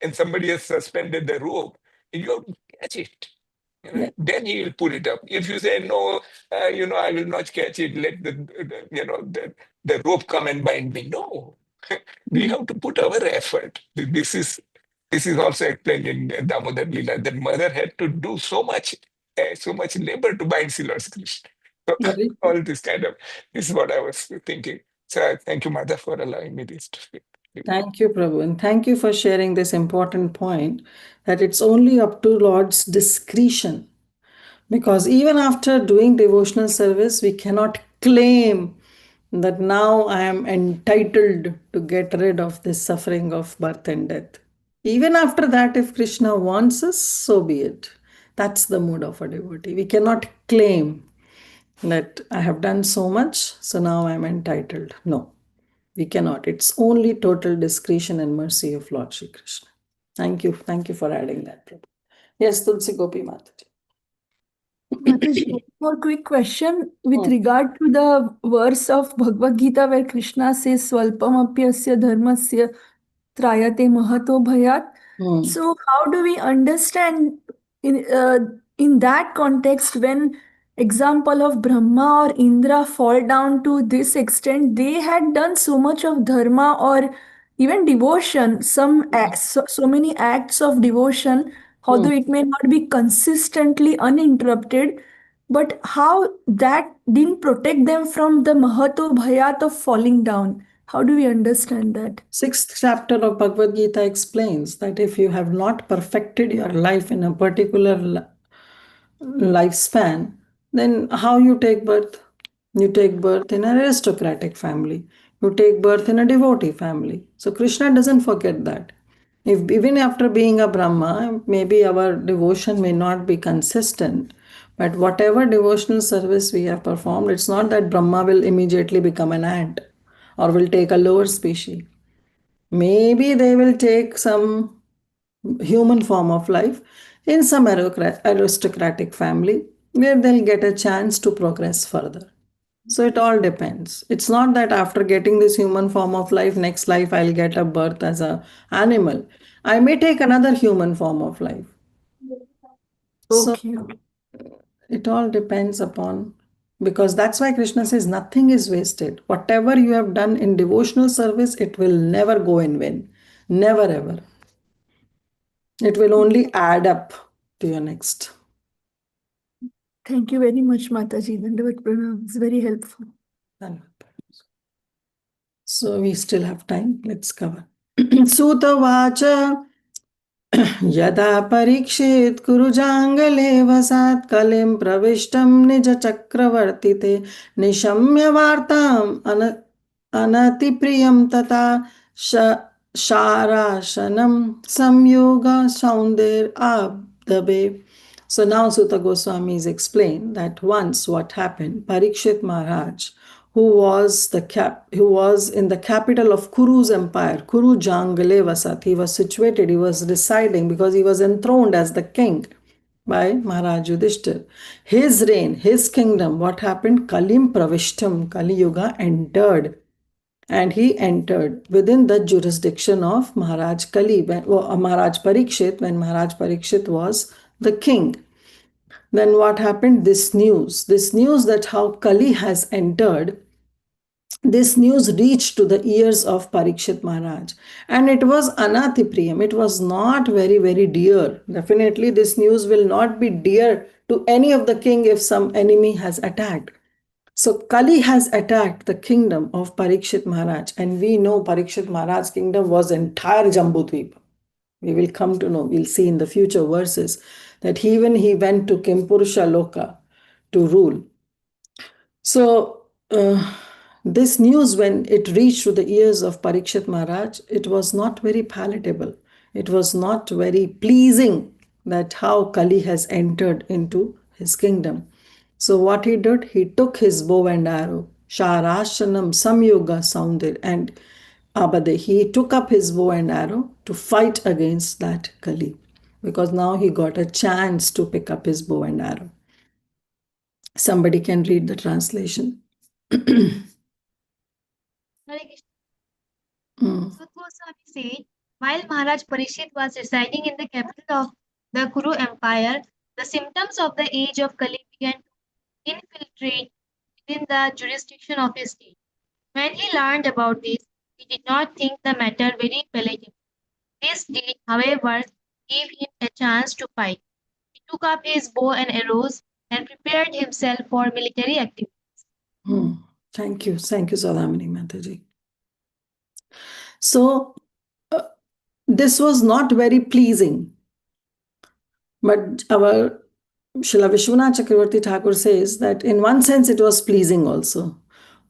And somebody has suspended the rope, and you have to catch it. Then he will pull it up. If you say no, I will not catch it. Let the rope come and bind me. No, we have to put our effort. This is also explained in Damodar Lila that mother had to do so much labor to bind Sri Lord Krishna. Very All true. this this is what I was thinking. So thank you, Mother, for allowing me this to speak. Thank you, Prabhu, and thank you for sharing this important point that it's only up to Lord's discretion. Because even after doing devotional service, we cannot claim that now I am entitled to get rid of this suffering of birth and death. Even after that, if Krishna wants us, so be it. That's the mood of a devotee. We cannot claim that I have done so much, so now I am entitled. No, we cannot. It's only total discretion and mercy of Lord Shri Krishna. Thank you. Thank you for adding that, Prabhu. Yes, Tulsi Gopi Mataji. Mataji, one more quick question with regard to the verse of Bhagavad Gita where Krishna says Swalpam apyasya dharmasya trayate mahato bhayat. So how do we understand in that context when example of Brahma or Indra fall down to this extent, they had done so much of dharma or even devotion, so many acts of devotion, although it may not be consistently uninterrupted, but how that didn't protect them from the mahato bhayat of falling down. How do we understand that? 6th chapter of Bhagavad Gita explains that if you have not perfected your life in a particular lifespan, then how you take birth? You take birth in an aristocratic family. You take birth in a devotee family. So Krishna doesn't forget that. If even after being a Brahma, maybe our devotion may not be consistent, but whatever devotional service we have performed, it's not that Brahma will immediately become an ant or will take a lower species. Maybe they will take some human form of life in some aristocratic family where they'll get a chance to progress further. So it all depends. It's not that after getting this human form of life, next life I'll get a birth as an animal. I may take another human form of life. So Okay. it all depends upon, because that's why Krishna says nothing is wasted. Whatever you have done in devotional service, it will never go in vain. Never ever. It will only add up to your next. Thank you very much, Mataji. Dandavat Pranam. It's very helpful. So we still have time. Let's cover. Sutavacha यदा परीक्षेत् कुरुजाङ्गलेवसात् कलिं प्रविष्टं निजचक्रवर्तिते निशम्य वार्ताम् अनतिप्रियं तथा शाराशनं संयोग सौन्दर्याब्धवे. So now Sutta Goswami is explained that once what happened, Parikshit Maharaj, who was in the capital of Kuru's empire, Kuru Jangale Vasat. He was situated, he was residing because he was enthroned as the king by Maharaj Yudhishthir. His reign, his kingdom, what happened? Kalim Pravishtam, Kali Yuga entered. And he entered within the jurisdiction of Maharaj Kali, Maharaj Parikshit, when Maharaj Parikshit was the king. Then what happened? This news that how Kali has entered, this news reached to the ears of Parikshit Maharaj. And it was Anatipriyam. It was not very, very dear. Definitely this news will not be dear to any of the king if some enemy has attacked. So Kali has attacked the kingdom of Parikshit Maharaj. And we know Parikshit Maharaj's kingdom was entire Jambudvipa. We will come to know, we'll see in the future verses that even he went to Kimpurusha Loka to rule. So this news, when it reached to the ears of Parikshit Maharaj, it was not very palatable. It was not very pleasing that how Kali has entered into his kingdom. So what he did, he took his bow and arrow, Sharashanam Samyoga Soundir, and Abade, he took up his bow and arrow to fight against that Kali, because now he got a chance to pick up his bow and arrow. Somebody can read the translation. Hare Krishna. Sut Goswami said, while Maharaj Parikshit was residing in the capital of the Kuru Empire, the symptoms of the age of Kali began to infiltrate within the jurisdiction of his state. When he learned about this, he did not think the matter very palatable. This did, however, give him a chance to fight. He took up his bow and arrows and prepared himself for military activity. Thank you. Thank you, Saudamini Mataji. So, this was not very pleasing. But our Srila Vishwanath Chakravarti Thakur says that in one sense it was pleasing also.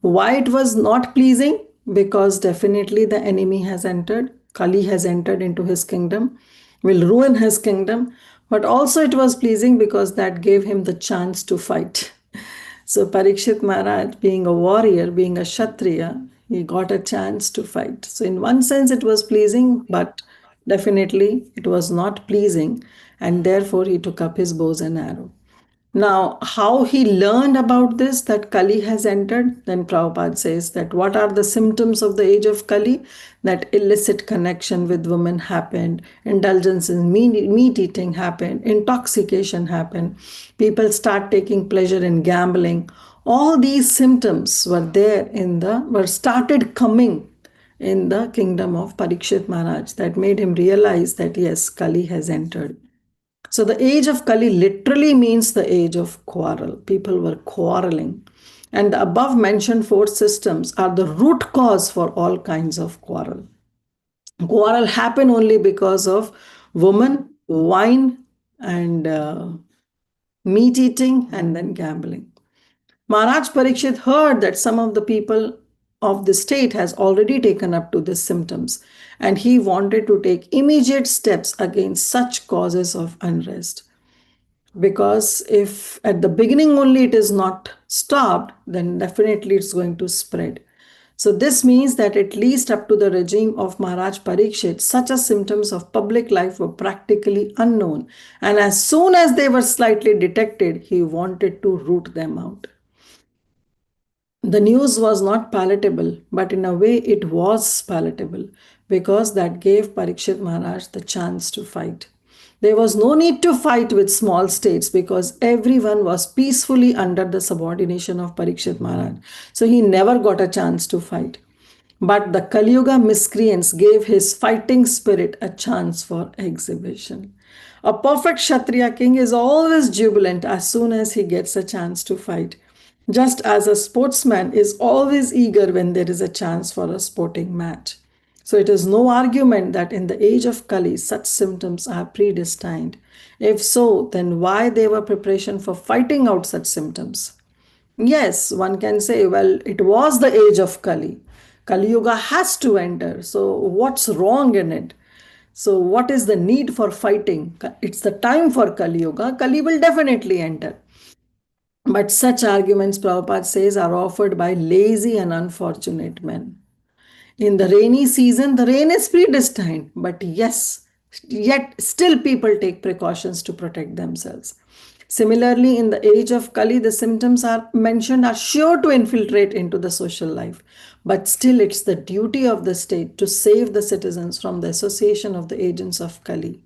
Why it was not pleasing? Because definitely the enemy has entered, Kali has entered into his kingdom, will ruin his kingdom. But also it was pleasing because that gave him the chance to fight. So Parikshit Maharaj, being a warrior, being a Kshatriya, he got a chance to fight. So in one sense it was pleasing, but definitely it was not pleasing, and therefore he took up his bows and arrow. Now, how he learned about this, that Kali has entered, then Prabhupada says that what are the symptoms of the age of Kali? That illicit connection with women happened, indulgence in meat eating happened, intoxication happened, people start taking pleasure in gambling. All these symptoms were started coming in the kingdom of Parikshit Maharaj, that made him realize that yes, Kali has entered. So the age of Kali literally means the age of quarrel. People were quarreling. And the above mentioned four systems are the root cause for all kinds of quarrel. Quarrel happen only because of woman, wine, and meat eating, and then gambling. Maharaj Parikshit heard that some of the people of the state has already taken up to these symptoms, and he wanted to take immediate steps against such causes of unrest. Because if at the beginning only it is not stopped, then definitely it's going to spread. So this means that at least up to the regime of Maharaj Parikshit, such as symptoms of public life were practically unknown. And as soon as they were slightly detected, he wanted to root them out. The news was not palatable, but in a way it was palatable, because that gave Parikshit Maharaj the chance to fight. There was no need to fight with small states because everyone was peacefully under the subordination of Parikshit Maharaj. So he never got a chance to fight. But the Kali Yuga miscreants gave his fighting spirit a chance for exhibition. A perfect Kshatriya king is always jubilant as soon as he gets a chance to fight, just as a sportsman is always eager when there is a chance for a sporting match. So it is no argument that in the age of Kali, such symptoms are predestined. If so, then why they were preparation for fighting out such symptoms? Yes, one can say, well, it was the age of Kali. Kali Yuga has to enter. So what's wrong in it? So what is the need for fighting? It's the time for Kali Yuga. Kali will definitely enter. But such arguments, Prabhupada says, are offered by lazy and unfortunate men. In the rainy season, the rain is predestined, but yes, yet still people take precautions to protect themselves. Similarly, in the age of Kali, the symptoms are mentioned are sure to infiltrate into the social life, but still it's the duty of the state to save the citizens from the association of the agents of Kali.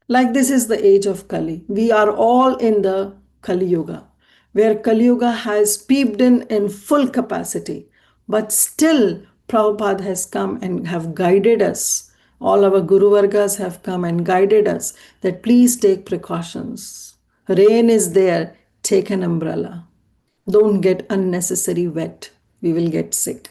Like this is the age of Kali. We are all in the Kali Yuga, where Kali Yuga has peeped in full capacity. But still, Prabhupada has come and have guided us. All our Guru Vargas have come and guided us that please take precautions. Rain is there, take an umbrella. Don't get unnecessary wet. We will get sick.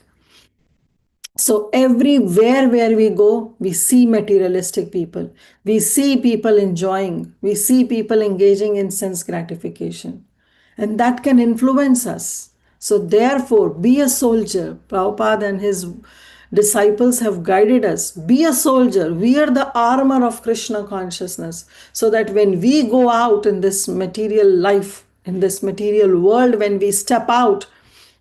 So everywhere where we go, we see materialistic people. We see people enjoying. We see people engaging in sense gratification. And that can influence us. So therefore, be a soldier. Prabhupada and his disciples have guided us. Be a soldier. Wear the armor of Krishna consciousness so that when we go out in this material life, in this material world, when we step out,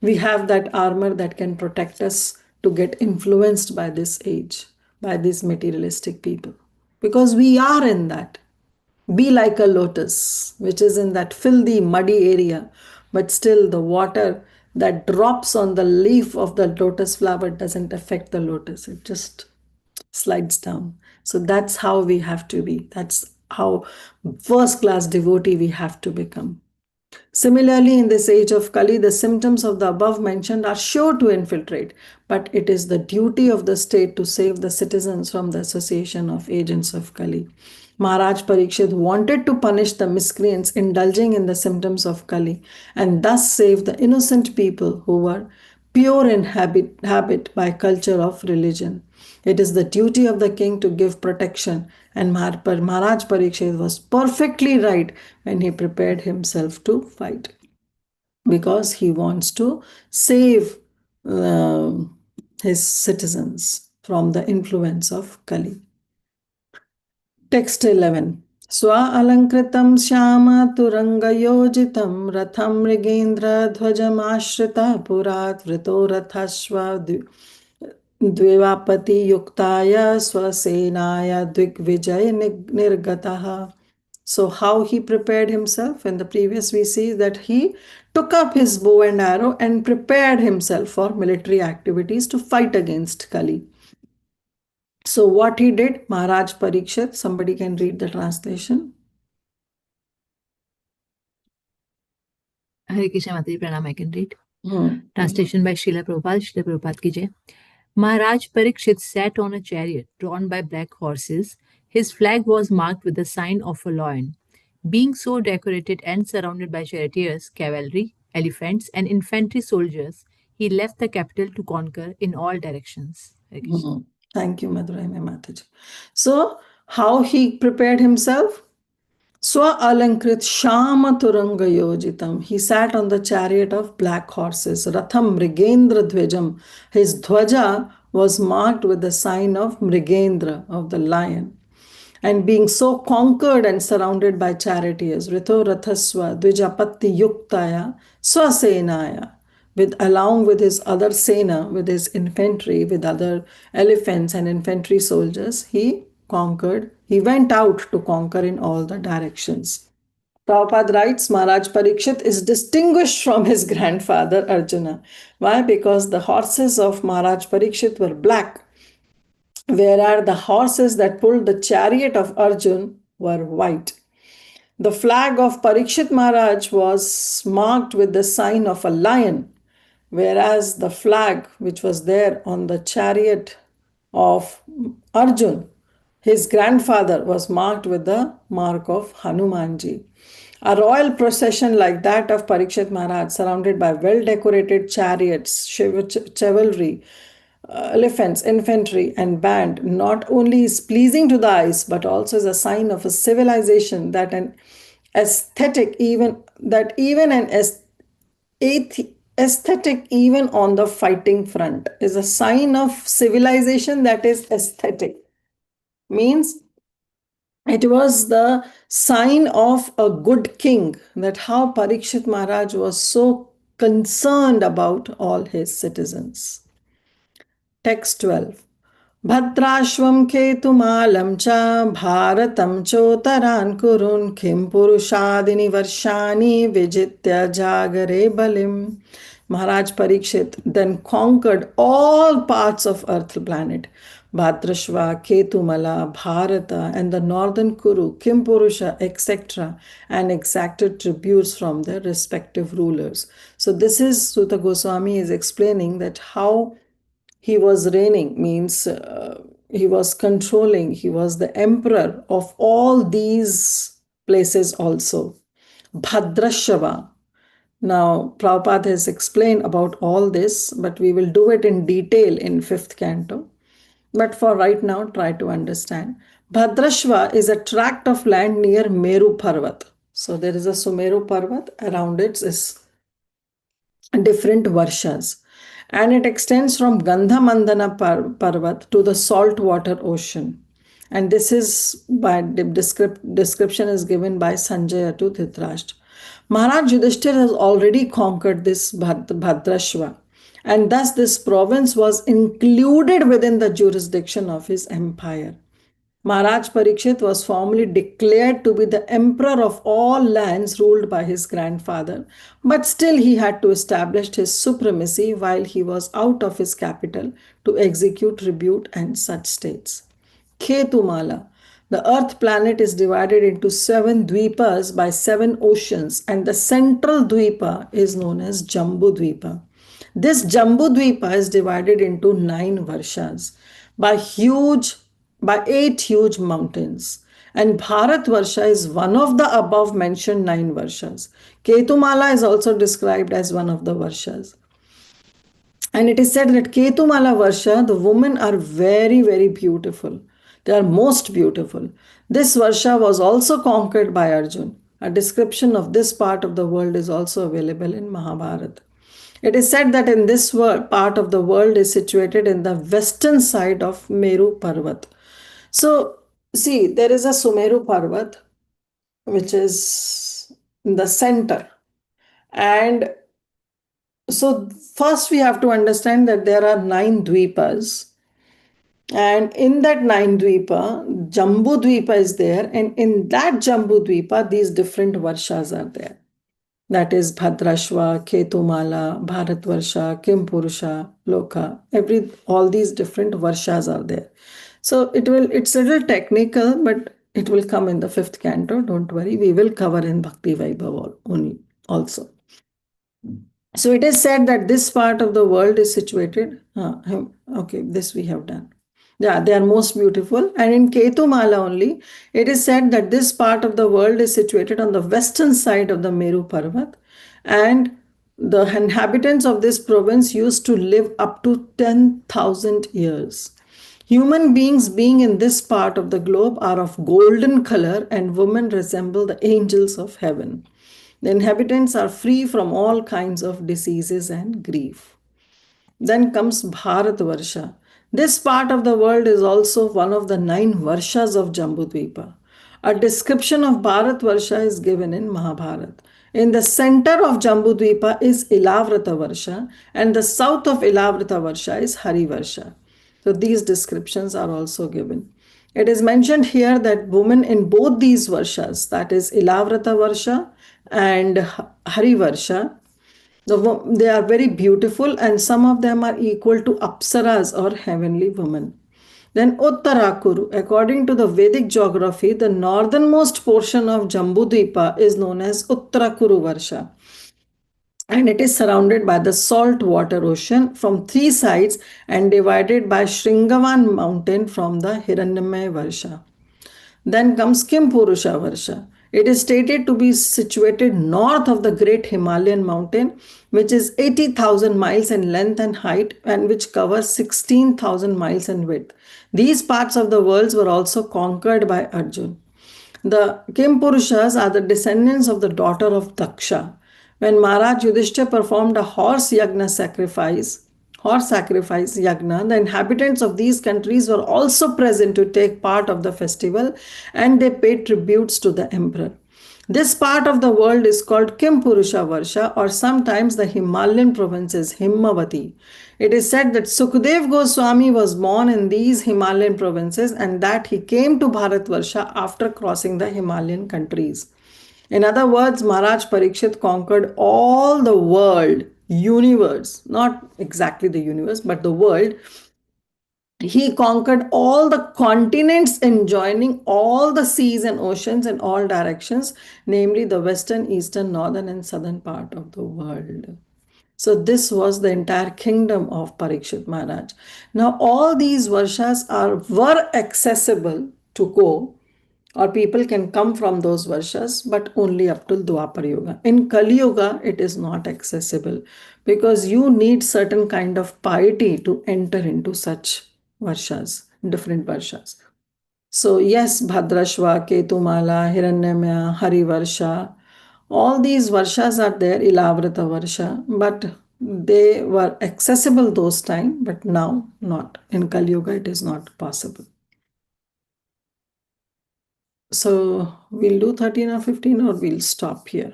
we have that armor that can protect us to get influenced by this age, by these materialistic people. Because we are in that. Be like a lotus, which is in that filthy, muddy area, but still the water that drops on the leaf of the lotus flower doesn't affect the lotus. It just slides down. So that's how we have to be. That's how first class devotee we have to become. Similarly, in this age of Kali, the symptoms of the above mentioned are sure to infiltrate, but it is the duty of the state to save the citizens from the association of agents of Kali. Maharaj Parikshit wanted to punish the miscreants indulging in the symptoms of Kali and thus save the innocent people who were pure in habit by culture of religion. It is the duty of the king to give protection, and Maharaj Parikshit was perfectly right when he prepared himself to fight because he wants to save uh, his citizens from the influence of Kali. Text 11. Swa alankritam shyama turangayojitam ratham mrigendra dhvajam purat vrito rathashva द्वेवापति युक्ताय स्वसेनाय Digvijay nirgataha. So how he prepared himself? In the previous we see that he took up his bow and arrow and prepared himself for military activities to fight against Kali. So what he did, Maharaj Parikshit, somebody can read the translation. Hare Krishna Mataji, Pranam, I can read. Translation by Srila Prabhupada ki jai. Maharaj Parikshit sat on a chariot drawn by black horses. His flag was marked with the sign of a lion. Being so decorated and surrounded by charioteers, cavalry, elephants, and infantry soldiers, he left the capital to conquer in all directions. Thank you, Madurai Mataji. So, how he prepared himself? Swa alankrit shama turanga yojitam. He sat on the chariot of black horses. Ratham mrigendra dhvajam. His dhwaja was marked with the sign of mrigendra, of the lion. And being so conquered and surrounded by charioteers, Rito Rathaswa Dvijapatti Yuktaya Swasenaya, with along with his other sena, with his infantry, with other elephants and infantry soldiers, he conquered. He went out to conquer in all the directions. Prabhupada writes, Maharaj Parikshit is distinguished from his grandfather Arjuna. Why? Because the horses of Maharaj Parikshit were black, whereas the horses that pulled the chariot of Arjun were white. The flag of Parikshit Maharaj was marked with the sign of a lion, whereas the flag which was there on the chariot of Arjun, his grandfather, was marked with the mark of Hanumanji. A royal procession like that of Parikshit Maharaj, surrounded by well-decorated chariots, chivalry, elephants, infantry, and band, not only is pleasing to the eyes, but also is a sign of a civilization that an aesthetic, even an aesthetic even on the fighting front is a sign of civilization that is aesthetic. Means it was the sign of a good king, that how Parikshit Maharaj was so concerned about all his citizens. Text 12. Bhadrashvam ketumalam cha bharatam chotaran kurun kim purushadini varshani vijitya jagare balim. Maharaj Parikshit then conquered all parts of Earth planet, Bhadrashva, Ketumala, Bharata, and the northern Kuru, Kimpurusha, etc., and exacted tributes from their respective rulers. So this is, Sutta Goswami is explaining that how he was reigning, means he was controlling, he was the emperor of all these places also. Bhadrashava. Now, Prabhupada has explained about all this, but we will do it in detail in 5th canto. But for right now, try to understand. Bhadrashva is a tract of land near Meru Parvat. So there is a Sumeru Parvat, around it is different varshas. And it extends from Gandhamandana Parvat to the saltwater ocean. And this is by description is given by Sanjaya to Dhritarashtra. Maharaj Yudhishthir has already conquered this Bhadrashva, and thus this province was included within the jurisdiction of his empire. Maharaj Parikshit was formally declared to be the emperor of all lands ruled by his grandfather, but still he had to establish his supremacy while he was out of his capital to execute tribute and such states. Ketumala. The earth planet is divided into 7 dweepas by 7 oceans, and the central dweepa is known as Jambu Dweepa. This Jambu Dweepa is divided into 9 varshas by 8 huge mountains, And Bharat Varsha is one of the above mentioned 9 Varshas. Ketumala is also described as one of the Varshas. And it is said that Ketumala Varsha, the women are very, very beautiful. They are most beautiful. This Varsha was also conquered by Arjun. A description of this part of the world is also available in Mahabharata. It is said that in this part of the world is situated in the western side of Meru Parvat. So, see, there is a Sumeru Parvat which is in the center. And so, first we have to understand that there are 9 dweepas. And in that 9 dweepa, Jambu Dweepa is there. And in that Jambu Dweepa, these different Varshas are there. That is Bhadrashva, Ketumala, Bharatvarsha, Kimpurusha, Loka. All these different Varshas are there. So it's a little technical, but it will come in the 5th canto. Don't worry. We will cover in Bhakti Vaibhav only also. So it is said that this part of the world is situated. Okay, this we have done. Yeah, they are most beautiful. And in Ketumala only, it is said that this part of the world is situated on the western side of the Meru Parvat. And the inhabitants of this province used to live up to 10,000 years. Human beings being in this part of the globe are of golden color, and women resemble the angels of heaven. The inhabitants are free from all kinds of diseases and grief. Then comes Bharat Varsha. This part of the world is also one of the 9 Varshas of Jambudvipa. A description of Bharat Varsha is given in Mahabharata. In the center of Jambudvipa is Ilavrata Varsha, and the south of Ilavrata Varsha is Hari Varsha. So these descriptions are also given. It is mentioned here that women in both these Varshas, that is Ilavrata Varsha and Hari Varsha, they are very beautiful, and some of them are equal to Apsaras or heavenly women. Then Uttarakuru, according to the Vedic geography, the northernmost portion of Jambudvipa is known as Uttarakuru Varsha. And it is surrounded by the salt water ocean from 3 sides and divided by Shringavan mountain from the Hiranyamaya Varsha. Then comes Kimpurusha Varsha. It is stated to be situated north of the great Himalayan mountain, which is 80,000 miles in length and height and which covers 16,000 miles in width. These parts of the world were also conquered by Arjun. The Kimpurushas are the descendants of the daughter of Daksha. When Maharaj Yudhishthira performed a horse sacrifice yagna, the inhabitants of these countries were also present to take part of the festival, and they paid tributes to the emperor. This part of the world is called Kimpurusha Varsha, or sometimes the Himalayan provinces, Himavati. It is said that Sukadev Goswami was born in these Himalayan provinces and that he came to Bharatvarsha after crossing the Himalayan countries. In other words, Maharaj Parikshit conquered all the world, universe, not exactly the universe, but the world. He conquered all the continents, enjoining all the seas and oceans in all directions, namely the western, eastern, northern, and southern part of the world. So this was the entire kingdom of Parikshit Maharaj. Now all these varshas were accessible to go, or people can come from those varshas, but only up till Dwapar Yuga. In Kali Yuga, it is not accessible because you need certain kind of piety to enter into such varshas, different varshas. So yes, Bhadrashva, Ketumala, Hiranyamaya, Hari Varsha, all these varshas are there, Ilavrata Varsha, but they were accessible those time, but now not. In Kali Yuga, it is not possible. So we'll do 13 or 15 or we'll stop here.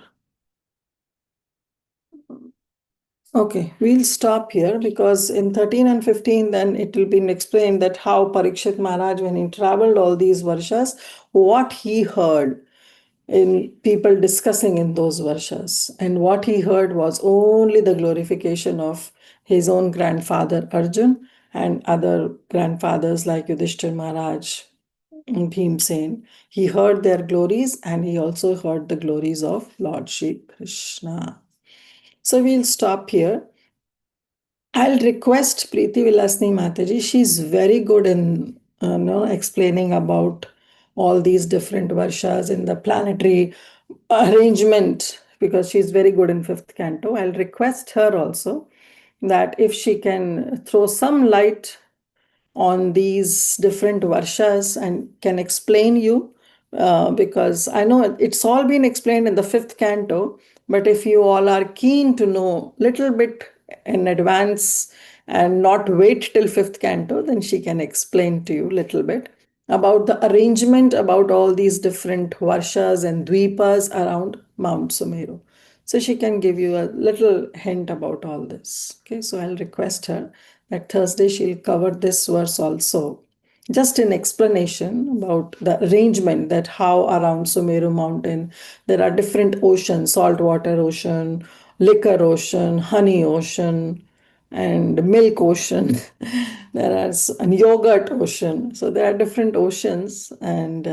Okay, we'll stop here because in 13 and 15 then it will be explained that how Parikshit Maharaj, when he traveled all these varshas, what he heard in people discussing in those varshas. And what he heard was only the glorification of his own grandfather Arjun and other grandfathers like Yudhishthir Maharaj, Bhimsen. He heard their glories and he also heard the glories of Lord Shri Krishna. So we'll stop here. I'll request Preeti Vilasni Mataji. She's very good in explaining about all these different varshas in the planetary arrangement, because she's very good in fifth canto. I'll request her also that if she can throw some light on these different varshas and can explain you, because I know it's all been explained in the fifth canto, but if you all are keen to know little bit in advance and not wait till fifth canto, then she can explain to you little bit about the arrangement, about all these different varshas and dvipas around Mount Sumeru. So she can give you a little hint about all this. Okay, so I'll request her that Thursday she'll cover this verse also, just in explanation about the arrangement, that how around Sumeru mountain there are different oceans: saltwater ocean, liquor ocean, honey ocean, and milk ocean. There is a yogurt ocean. So there are different oceans, and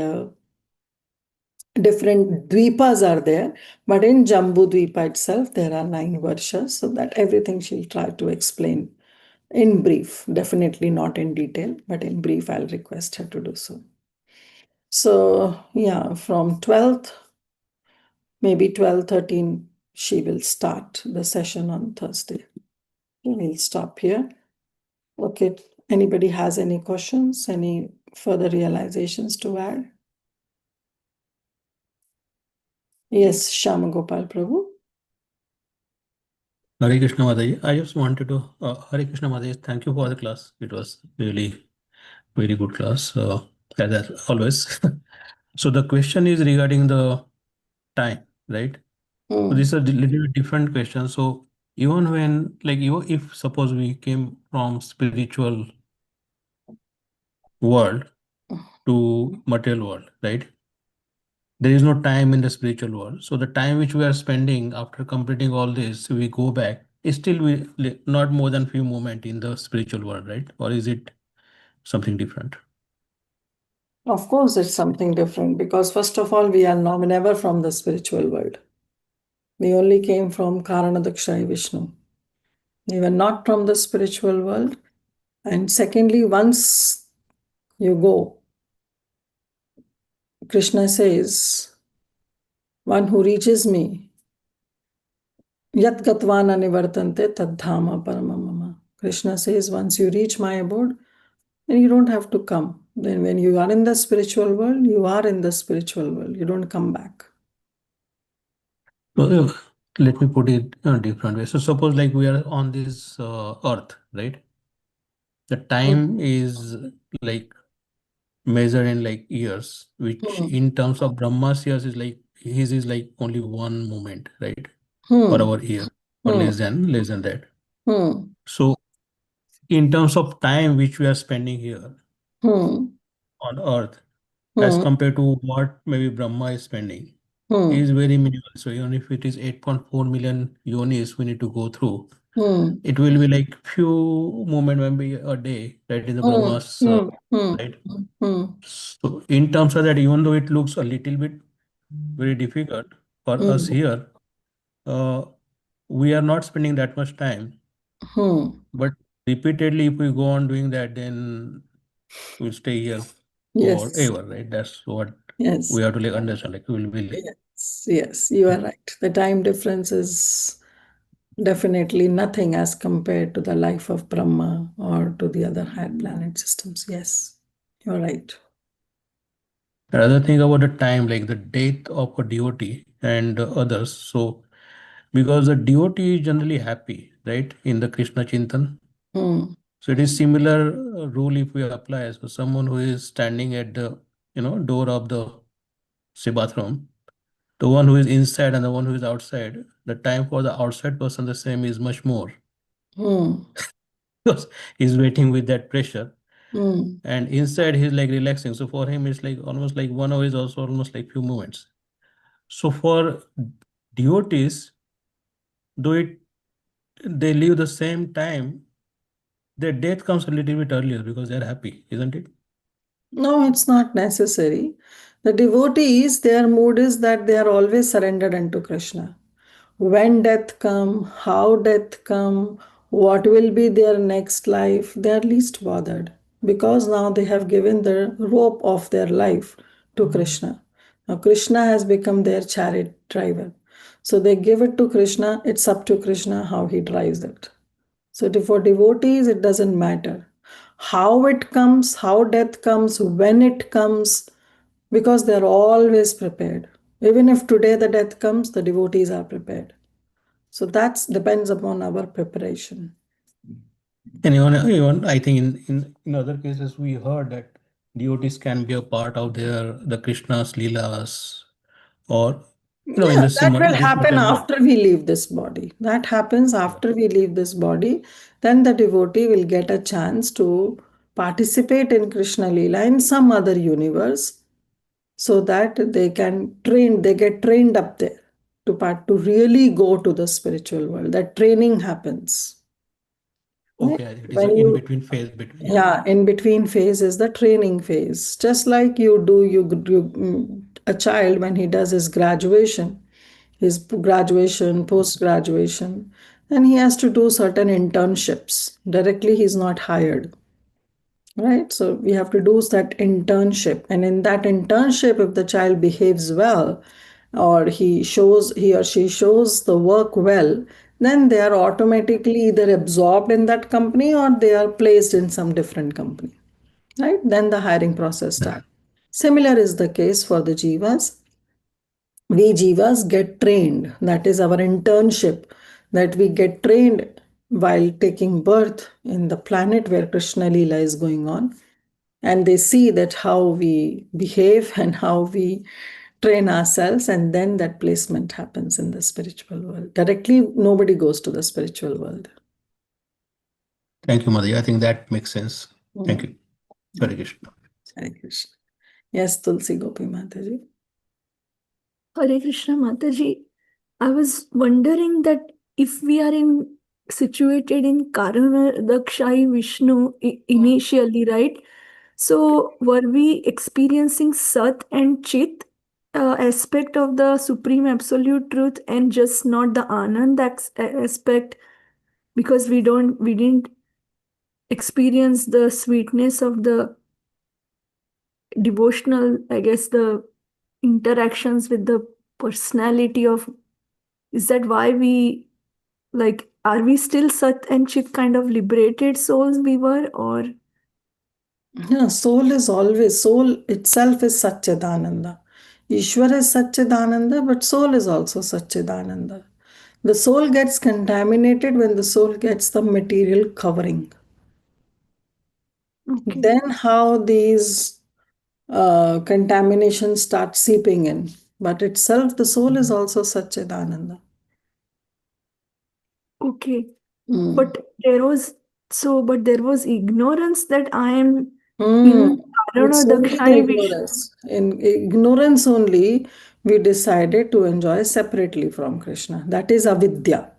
different dvipas are there, but in Jambu Dvipa itself there are 9 varshas, so that everything she'll try to explain in brief, definitely not in detail, but in brief I'll request her to do so. So yeah, from 12th, maybe 12:13, she will start the session on Thursday. We'll stop here. Okay, anybody has any questions, any further realizations to add? Yes, Shamagopal Prabhu. Hare Krishna Mataji. I just wanted to, Hare Krishna Mataji, thank you for the class. It was really very good class, as always. So the question is regarding the time, right? So this is a little bit different question. So even when, like, you, if suppose we came from spiritual world to material world, right? There is no time in the spiritual world. So the time which we are spending after completing all this, we go back. Is still not more than few moments in the spiritual world, right? Or is it something different? Of course, it's something different, because first of all, we are never from the spiritual world. We only came from Karanadakshayi Vishnu. We were not from the spiritual world. And secondly, once you go, Krishna says, one who reaches me, Yat Gatvana Nivartante Tadhama Paramamama. Krishna says, once you reach my abode, then you don't have to come. Then when you are in the spiritual world, you are in the spiritual world. You don't come back. So let me put it in a different way. So suppose like we are on this earth, right? The time is like measured in like years, which in terms of Brahma's years is like his is like only one moment, right? For our year, or less than that. So in terms of time which we are spending here on earth, as compared to what maybe Brahma is spending, is very minimal. So even if it is 8.4 million yonis we need to go through, it will be like few moment, maybe a day, right, in the Brahma's right. So in terms of that, even though it looks a little bit very difficult for us here, we are not spending that much time. But repeatedly, if we go on doing that, then we'll stay here Yes. forever, right? That's what Yes. we have to like understand. Like we'll be like, Yes, you are right. The time difference is definitely nothing as compared to the life of Brahma or to the other higher planet systems. Yes, you're right. another thing about the time, like the death of a devotee and others. So because the devotee is generally happy, right, in the Krishna Chintan. So it is similar rule if we apply. So someone who is standing at the door of the say bathroom, the one who is inside and the one who is outside, the time for the outside person the same is much more because he's waiting with that pressure. And inside he's like relaxing. So for him, it's like almost like 1 hour is also almost like few moments. So for devotees, though they live the same time, their death comes a little bit earlier because they're happy, isn't it? No, it's not necessary. The devotees, their mood is that they are always surrendered unto Krishna. When death come, how death come, what will be their next life, they are least bothered, because now they have given the rope of their life to Krishna. Now Krishna has become their chariot driver. So they give it to Krishna. It's up to Krishna how he drives it. So for devotees, it doesn't matter how it comes, how death comes, when it comes, because they're always prepared. Even if today the death comes, the devotees are prepared. So that depends upon our preparation. And even I think in other cases we heard that devotees can be a part of the Krishna's leelas, or in Yeah, the that will this happen certain way. after we leave this body. That happens after we leave this body. Then the devotee will get a chance to participate in Krishna Leela in some other universe, so that they get trained up there to really go to the spiritual world. That training happens. Right? Okay, it is When an in you between phase between. Yeah, in between phase is the training phase. Just like a child when he does his graduation, post graduation, then he has to do certain internships. Directly, he's not hired, right? So we have to do that internship, and in that internship, if the child behaves well, or he or she shows the work well, then they are automatically either absorbed in that company or they are placed in some different company, right? Then the hiring process starts. Similar is the case for the jivas. We jivas get trained. That is our internship, that we get trained while taking birth in the planet where Krishna Leela is going on. And they see that how we behave and how we train ourselves, and then that placement happens in the spiritual world. Directly, nobody goes to the spiritual world. Thank you, Madhya. I think that makes sense. Thank you. Hare Krishna. Hare Krishna. Yes, Tulsi Gopi Mataji. Hare Krishna Mataji, I was wondering that if we are situated in Karana Dakshai Vishnu initially, right? So were we experiencing Sat and Chit aspect of the Supreme Absolute Truth and just not the Anand aspect, because we didn't experience the sweetness of the devotional, I guess, the interactions with the personality of, is that why we, like, are we still Sat and Chit kind of liberated souls we were, or? Yeah, soul itself is Satchidananda. Ishwar is Satchidananda, but soul is also Satchidananda. The soul gets contaminated when the soul gets the material covering. Okay. Then how these contaminations start seeping in. But itself, the soul is also Satchidananda. Okay. But there was ignorance that I am in It's Karana only the Dakshai Vishnu. ignorance. In ignorance only, we decided to enjoy separately from Krishna. That is avidya.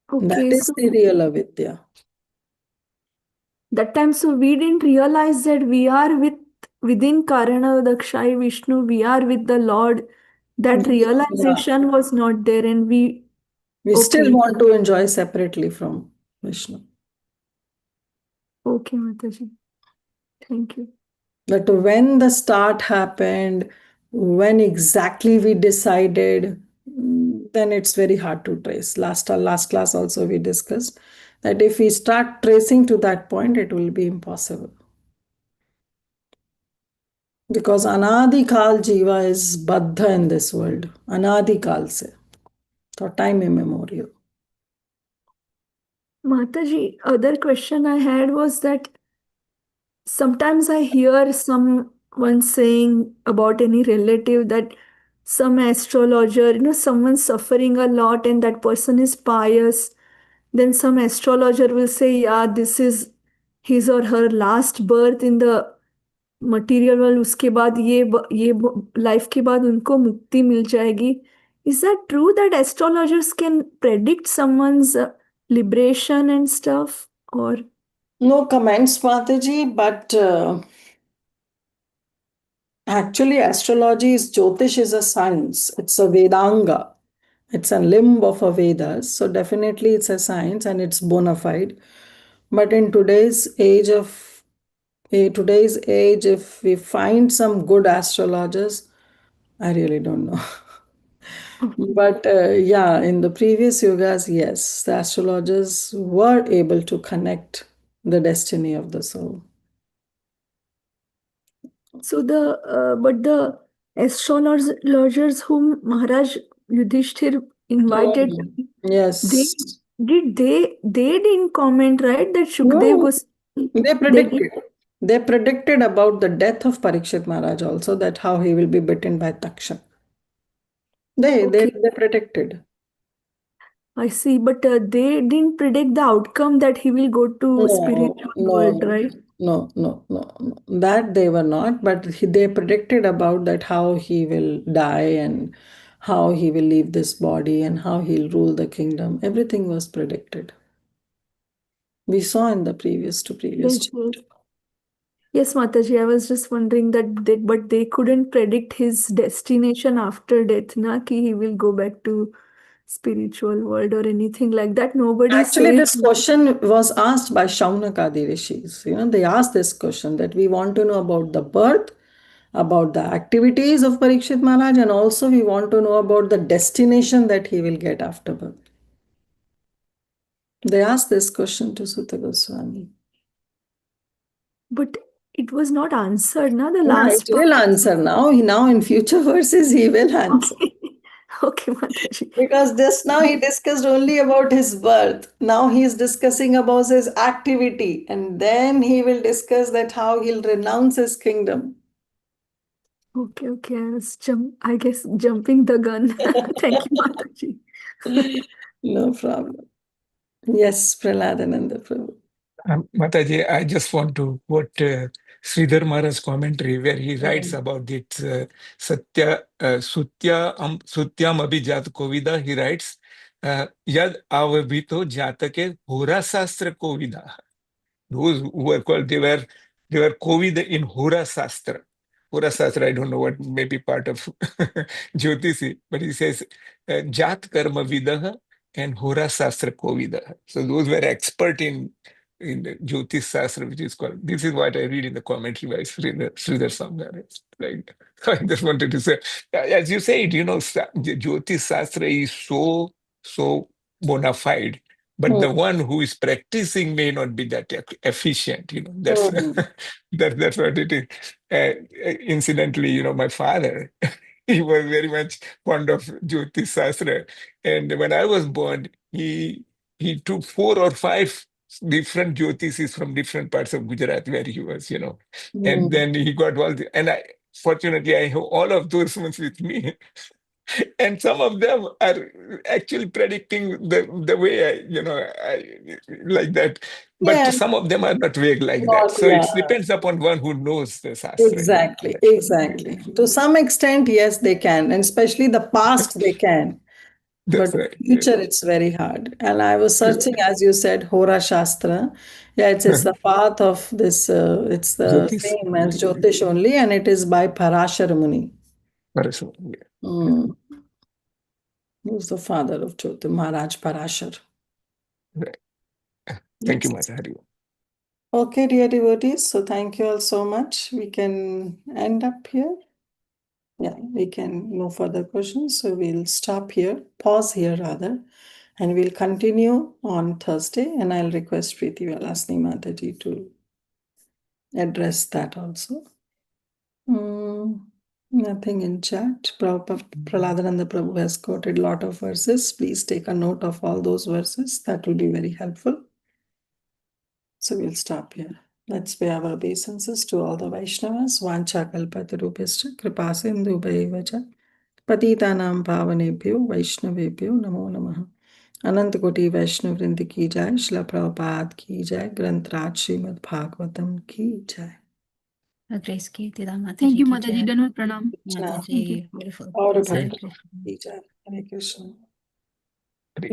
That Okay, is so the real avidya. that time, so we didn't realize that we are within Karana Dakshai Vishnu, we are with the Lord. That Yeah. realization was not there, and We still okay. want to enjoy separately from Vishnu. Okay, Mataji. Thank you. But when the start happened, when exactly we decided, then it's very hard to trace. Last class also we discussed that if we start tracing to that point, it will be impossible. Because Anadi Kal Jiva is Baddha in this world. Anadi Kal se. So time immemorial. Mataji, other question I had was that sometimes I hear someone saying about any relative that some astrologer, someone's suffering a lot and that person is pious. Then some astrologer will say, yeah, this is his or her last birth in the material world, उसके बाद ये life के बाद उनको मुक्ति मिल जाएगी. Is that true that astrologers can predict someone's liberation and stuff, or? No comments, Mataji, but actually astrology Jyotish is a science. It's a Vedanga. It's a limb of a Vedas. So definitely it's a science and it's bona fide. But in today's age of today's age, if we find some good astrologers, I really don't know. But yeah, in the previous yugas, yes, the astrologers were able to connect the destiny of the soul. So the astrologers whom Maharaj Yudhishthir invited, Yes. they didn't comment, right? That Shukdev No, was they predicted. They predicted about the death of Parikshit Maharaj also, that how he will be bitten by Taksha. They predicted. I see, but they didn't predict the outcome that he will go to spiritual world, right? No. That they were not, but they predicted about that how he will die and how he will leave this body and how he'll rule the kingdom. Everything was predicted. We saw in the previous Yes, chapter. yes, Mataji, I was just wondering but they couldn't predict his destination after death, na, ki he will go back to spiritual world or anything like that. Nobody Actually, says. this question was asked by Shaunakadi rishis. They asked this question that we want to know about the birth, about the activities of Parikshit Maharaj, and also we want to know about the destination that he will get after birth. They asked this question to Sutta Goswami. But it was not answered, na, the Yeah, last it will answer now. Now in future verses, he will answer. Okay, Mataji. Because just now he discussed only about his birth. Now he is discussing about his activity. And then he will discuss that how he'll renounce his kingdom. Okay, I guess jumping the gun. Thank you, Mataji. No problem. Yes, Praladananda Prabhu. Mataji, I just want to quote Sridhar Maharaj's commentary where he writes about it. Sutyam Abhijat Kovida, he writes, Yad avabhito jatake hora sastra kovida. Those who were called, they were kovida in hora sastra. Hora sastra, I don't know what may be part of Jyotisi, but he says, Jat karma vidaha and hora sastra kovida. So those were expert in the Jyotish Sastra, which is called. This is what I read in the commentary by Sridhar Samdar. Like, I just wanted to say, as you say it, Jyotish Sastra is so bona fide, but the one who is practicing may not be that efficient. That's that's what it is. Incidentally, my father, he was very much fond of Jyotish Sastra, and when I was born, he took 4 or 5 different Jyotisis from different parts of Gujarat where he was, and then he got and fortunately, I have all of those ones with me. And some of them are actually predicting the way I like that. But Yeah. some of them are not vague like that. Not, So yeah. it depends upon one who knows the Shastra. Exactly. To some extent, yes, they can. And especially the past, they can. That's But right. future, it's very hard. And I was searching, as you said, Hora Shastra. Yeah, it's the path of this, it's the Jyotish. same as Jyotish only, and it is by Parashar Muni. Parashar, Who's the father of Jyotish, Maharaj Parashar. Right. Thank you, Mata Hari. Okay, dear devotees. So thank you all so much. We can end up here. Yeah, we can no further questions. So we'll stop here, pause here rather, and we'll continue on Thursday. And I'll request Preeti Valasni Mataji to address that also. Nothing in chat. Praladananda Prabhu has quoted a lot of verses. Please take a note of all those verses. That will be very helpful. So we'll stop here. Let's pay our obeisances to all the Vaishnavas. Vancha kalpatarubhyascha kripasindhu bhaivacha patitanam pavanebhyo Vaishnavebhyo namo namaha. अनंत कोटि वैष्णव वृंद की जय, श्रील प्रभुपाद की जय, ग्रंथराज श्रीमद् भागवतम की जय. Grace ki Mataji. Thank you, ki Mataji. jai. Dhanwad pranam. Mataji, Thank you. beautiful. और Hare भक्त Krishna. की जय. हरे कृष्ण. Hare